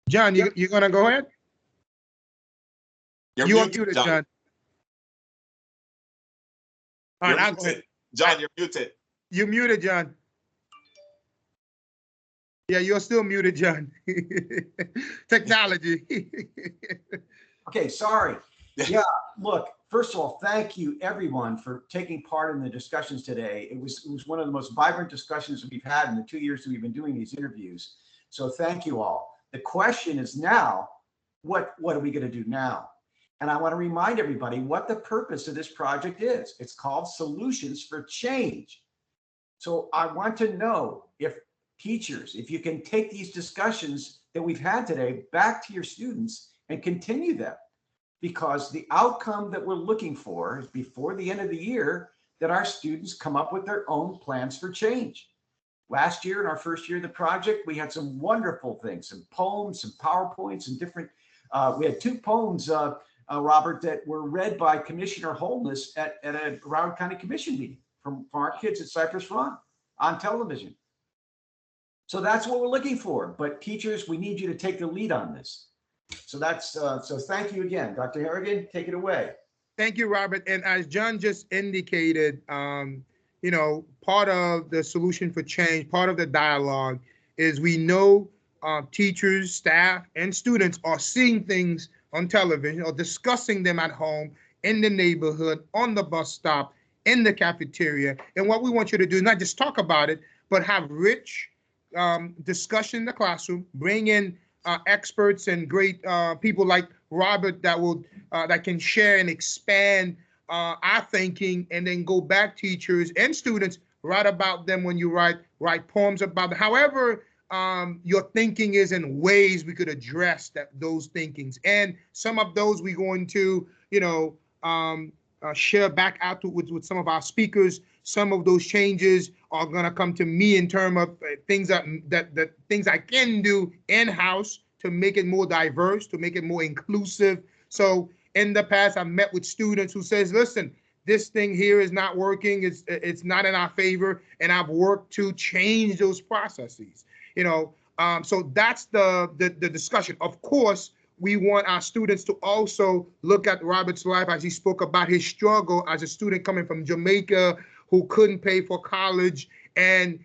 John, you gonna go ahead? You're muted, John. All right, I'll go ahead. John, you're muted. You're muted, John. Yeah, you're still muted, John. Technology. Okay, sorry. Yeah, look, first of all, thank you everyone for taking part in the discussions today. It was one of the most vibrant discussions that we've had in the 2 years that we've been doing these interviews. So thank you all. The question is now, what are we going to do now? And I want to remind everybody what the purpose of this project is. It's called Solutions for Change. So I want to know if teachers, if you can take these discussions that we've had today back to your students and continue them, because the outcome that we're looking for is before the end of the year that our students come up with their own plans for change. Last year, in our first year of the project, we had some wonderful things, some poems, some PowerPoints, and different, we had 2 poems, Robert, that were read by Commissioner Holness at a Broward County Commission meeting from our kids at Cypress Run on television. So that's what we're looking for. But teachers, we need you to take the lead on this. So that's so thank you again. Dr. Harrigan, take it away. Thank you, Robert. And as John just indicated, you know, part of the solution for change, part of the dialogue is we know teachers, staff, and students are seeing things on television or discussing them at home, in the neighborhood, on the bus stop, in the cafeteria. And what we want you to do is not just talk about it, but have rich discussion in the classroom, bring in experts and great people like Robert that will that can share and expand our thinking, and then go back teachers and students write about them when you write poems about them. However, your thinking is in ways we could address those thinkings. And some of those we're going to, share back out with some of our speakers. Some of those changes are going to come to me in terms of things that things I can do in-house to make it more diverse, to make it more inclusive. So in the past, I've met with students who says, listen, this thing here is not working. It's not in our favor. And I've worked to change those processes, so that's the discussion. Of course, we want our students to also look at Robert's life as he spoke about his struggle as a student coming from Jamaica who couldn't pay for college. And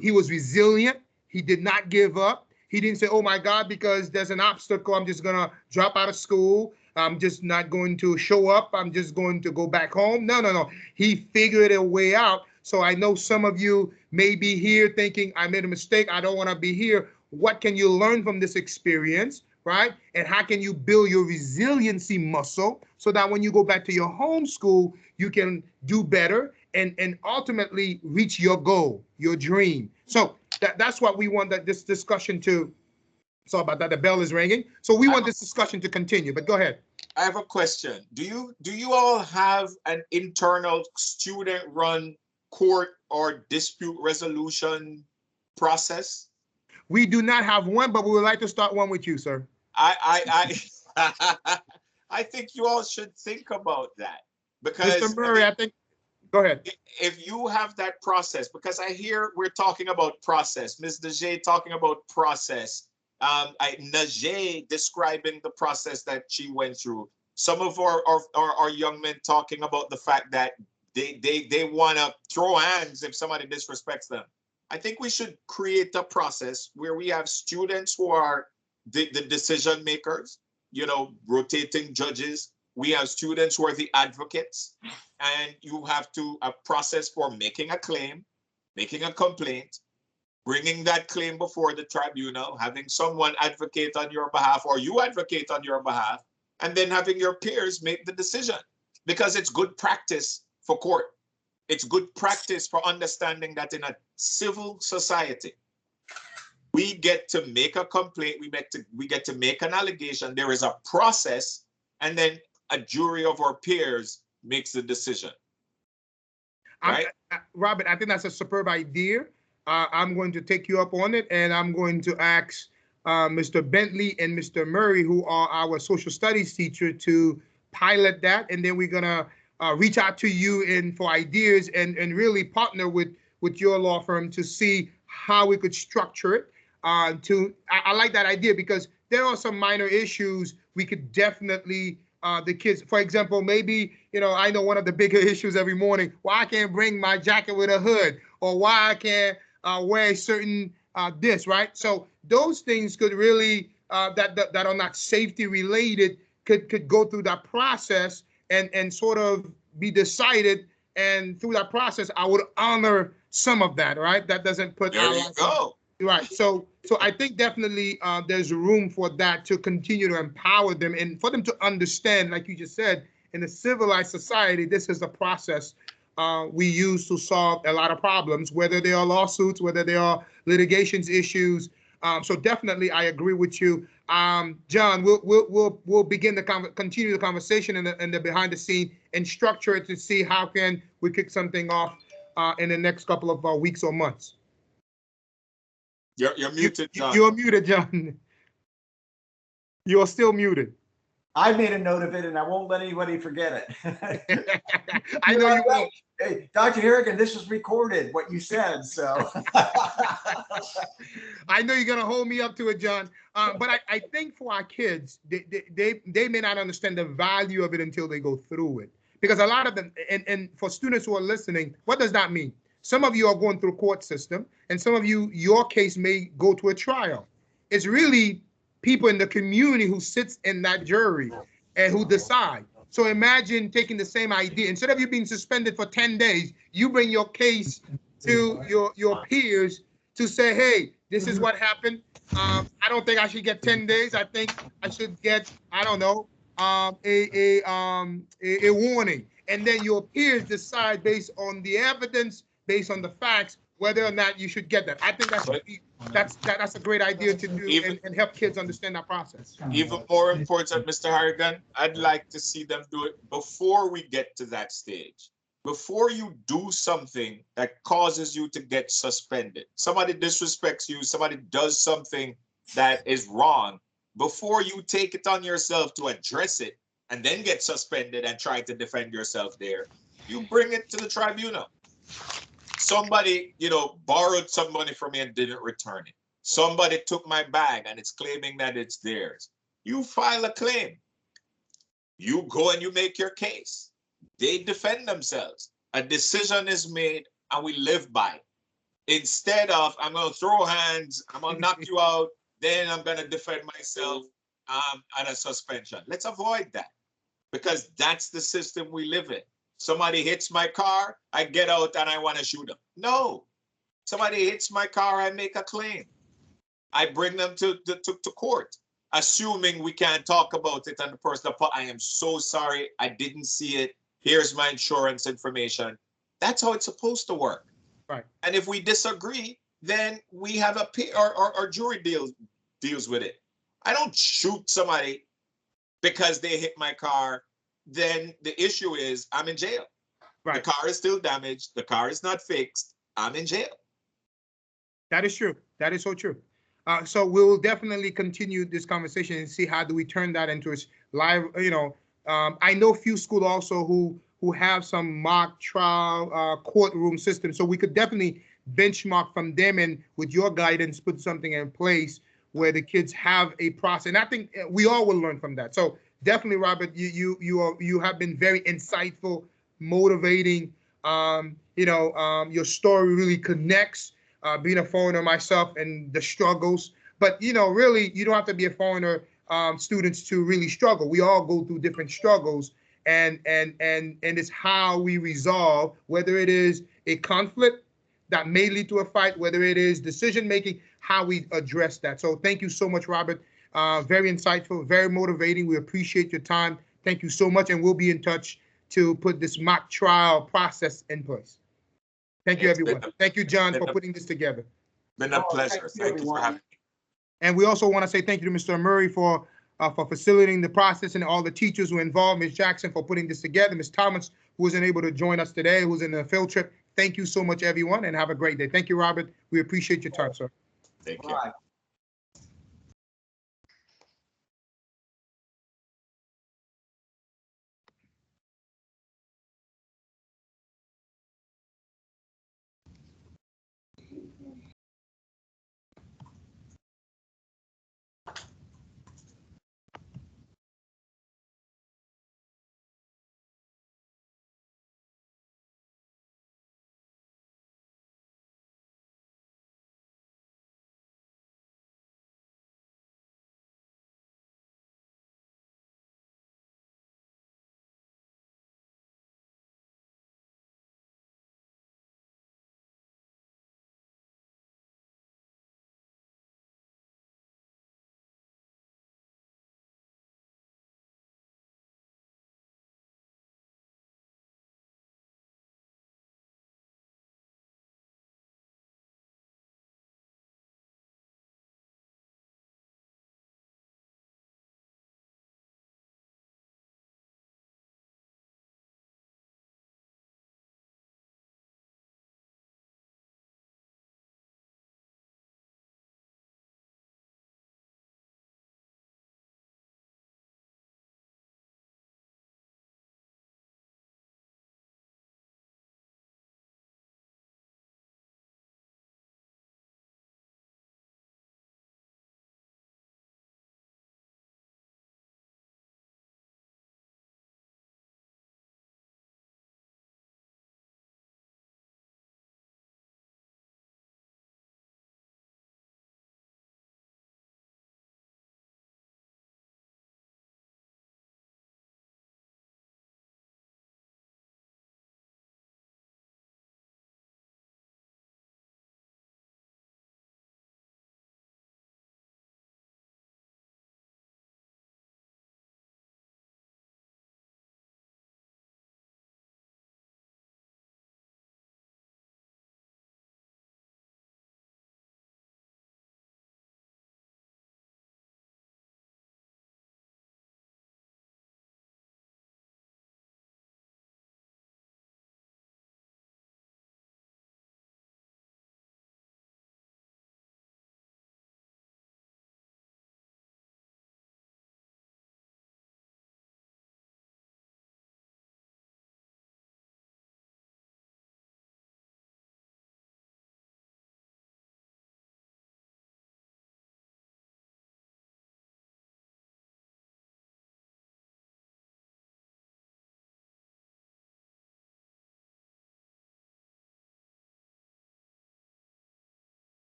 he was resilient. He did not give up. He didn't say, oh my God, because there's an obstacle, I'm just gonna drop out of school. I'm just not going to show up. I'm just going to go back home. No. He figured a way out. So I know some of you may be here thinking, I made a mistake. I don't want to be here. What can you learn from this experience, right? And how can you build your resiliency muscle so that when you go back to your home school, you can do better and ultimately reach your goal, your dream. So that's what we want this discussion to. Sorry about that. The bell is ringing. So we want this discussion to continue, but go ahead. I have a question. Do you all have an internal student-run court or dispute resolution process? We do not have one, but we would like to start one with you, sir. I think you all should think about that, because Mr. Murray, I think. Go ahead. If you have that process, because I hear we're talking about process. Ms. Najee talking about process. Najee describing the process that she went through. Some of our young men talking about the fact that they want to throw hands if somebody disrespects them. I think we should create a process where we have students who are the decision makers, rotating judges. We have students who are the advocates, and you have a process for making a claim, making a complaint, bringing that claim before the tribunal, having someone advocate on your behalf or you advocate on your behalf, and then having your peers make the decision, because it's good practice for court. It's good practice for understanding that in a civil society, we get to make a complaint, we get to make an allegation, there is a process, and then a jury of our peers makes the decision. Right? Robert, I think that's a superb idea. I'm going to take you up on it, and I'm going to ask Mr. Bentley and Mr. Murray, who are our social studies teacher, to pilot that, and then we're gonna reach out to you for ideas and really partner with your law firm to see how we could structure it. I like that idea, because there are some minor issues we could definitely the kids, for example, maybe, I know one of the bigger issues every morning, why I can't bring my jacket with a hood, or why I can't wear a certain this, right? So those things could really, that are not safety related, could go through that process and sort of be decided. And through that process, I would honor some of that, right? That doesn't put there you go. Right. So I think definitely there's room for that to continue to empower them and for them to understand, like you just said, in a civilized society, this is the process we use to solve a lot of problems, whether they are lawsuits, whether they are litigations issues. So definitely, I agree with you, John. We'll begin continue the conversation in the behind the scene and structure it to see how can we kick something off in the next couple of weeks or months. You're muted, John. You're muted, John. You're still muted. I made a note of it, and I won't let anybody forget it. I know you won't. Hey, Dr. Harrigan, this was recorded, what you said, so. I know you're going to hold me up to it, John. But I think for our kids, they may not understand the value of it until they go through it. Because a lot of them, and for students who are listening, what does that mean? Some of you are going through court system, and some of you, your case may go to a trial. It's really people in the community who sits in that jury and who decide. So imagine taking the same idea. Instead of you being suspended for 10 days, you bring your case to your peers to say, hey, this is what happened. I don't think I should get 10 days. I think I should get, I don't know, a warning. And then your peers decide based on the evidence based on the facts, whether or not you should get that. I think that's a great idea to do and help kids understand that process. Even more important, Mr. Harrigan, I'd like to see them do it before we get to that stage. Before you do something that causes you to get suspended, somebody disrespects you, somebody does something that is wrong, before you take it on yourself to address it and then get suspended and try to defend yourself there, you bring it to the tribunal. Somebody, borrowed some money from me and didn't return it. Somebody took my bag and it's claiming that it's theirs. You file a claim. You go and you make your case. They defend themselves. A decision is made and we live by it. Instead of, I'm going to throw hands, I'm going to knock you out, then I'm going to defend myself at a suspension. Let's avoid that, because that's the system we live in. Somebody hits my car, I get out and I want to shoot them. No. Somebody hits my car, I make a claim. I bring them to court, assuming we can't talk about it and the person, I am so sorry, I didn't see it. Here's my insurance information. That's how it's supposed to work. Right. And if we disagree, then we have our jury deals with it. I don't shoot somebody because they hit my car. Then the issue is I'm in jail. Right. The car is still damaged. The car is not fixed. I'm in jail. That is true. That is so true. So we'll definitely continue this conversation and see how do we turn that into a live, I know few schools also who have some mock trial courtroom system. So we could definitely benchmark from them and with your guidance, put something in place where the kids have a process. And I think we all will learn from that. So definitely, Robert, you have been very insightful, motivating. Your story really connects. Being a foreigner myself and the struggles, but really, you don't have to be a foreigner students to really struggle. We all go through different struggles, and it's how we resolve, whether it is a conflict that may lead to a fight, whether it is decision making, how we address that. So thank you so much, Robert. Very insightful, very motivating. We appreciate your time. Thank you so much, and we'll be in touch to put this mock trial process in place. Thank you, everyone. Thank you, John, for putting this together. Been a pleasure. Thank you for having me. And we also want to say thank you to Mr. Murray for facilitating the process and all the teachers who were involved, Ms. Jackson for putting this together, Ms. Thomas, who wasn't able to join us today, who's in a field trip. Thank you so much, everyone, and have a great day. Thank you, Robert. We appreciate your time, sir. Thank you.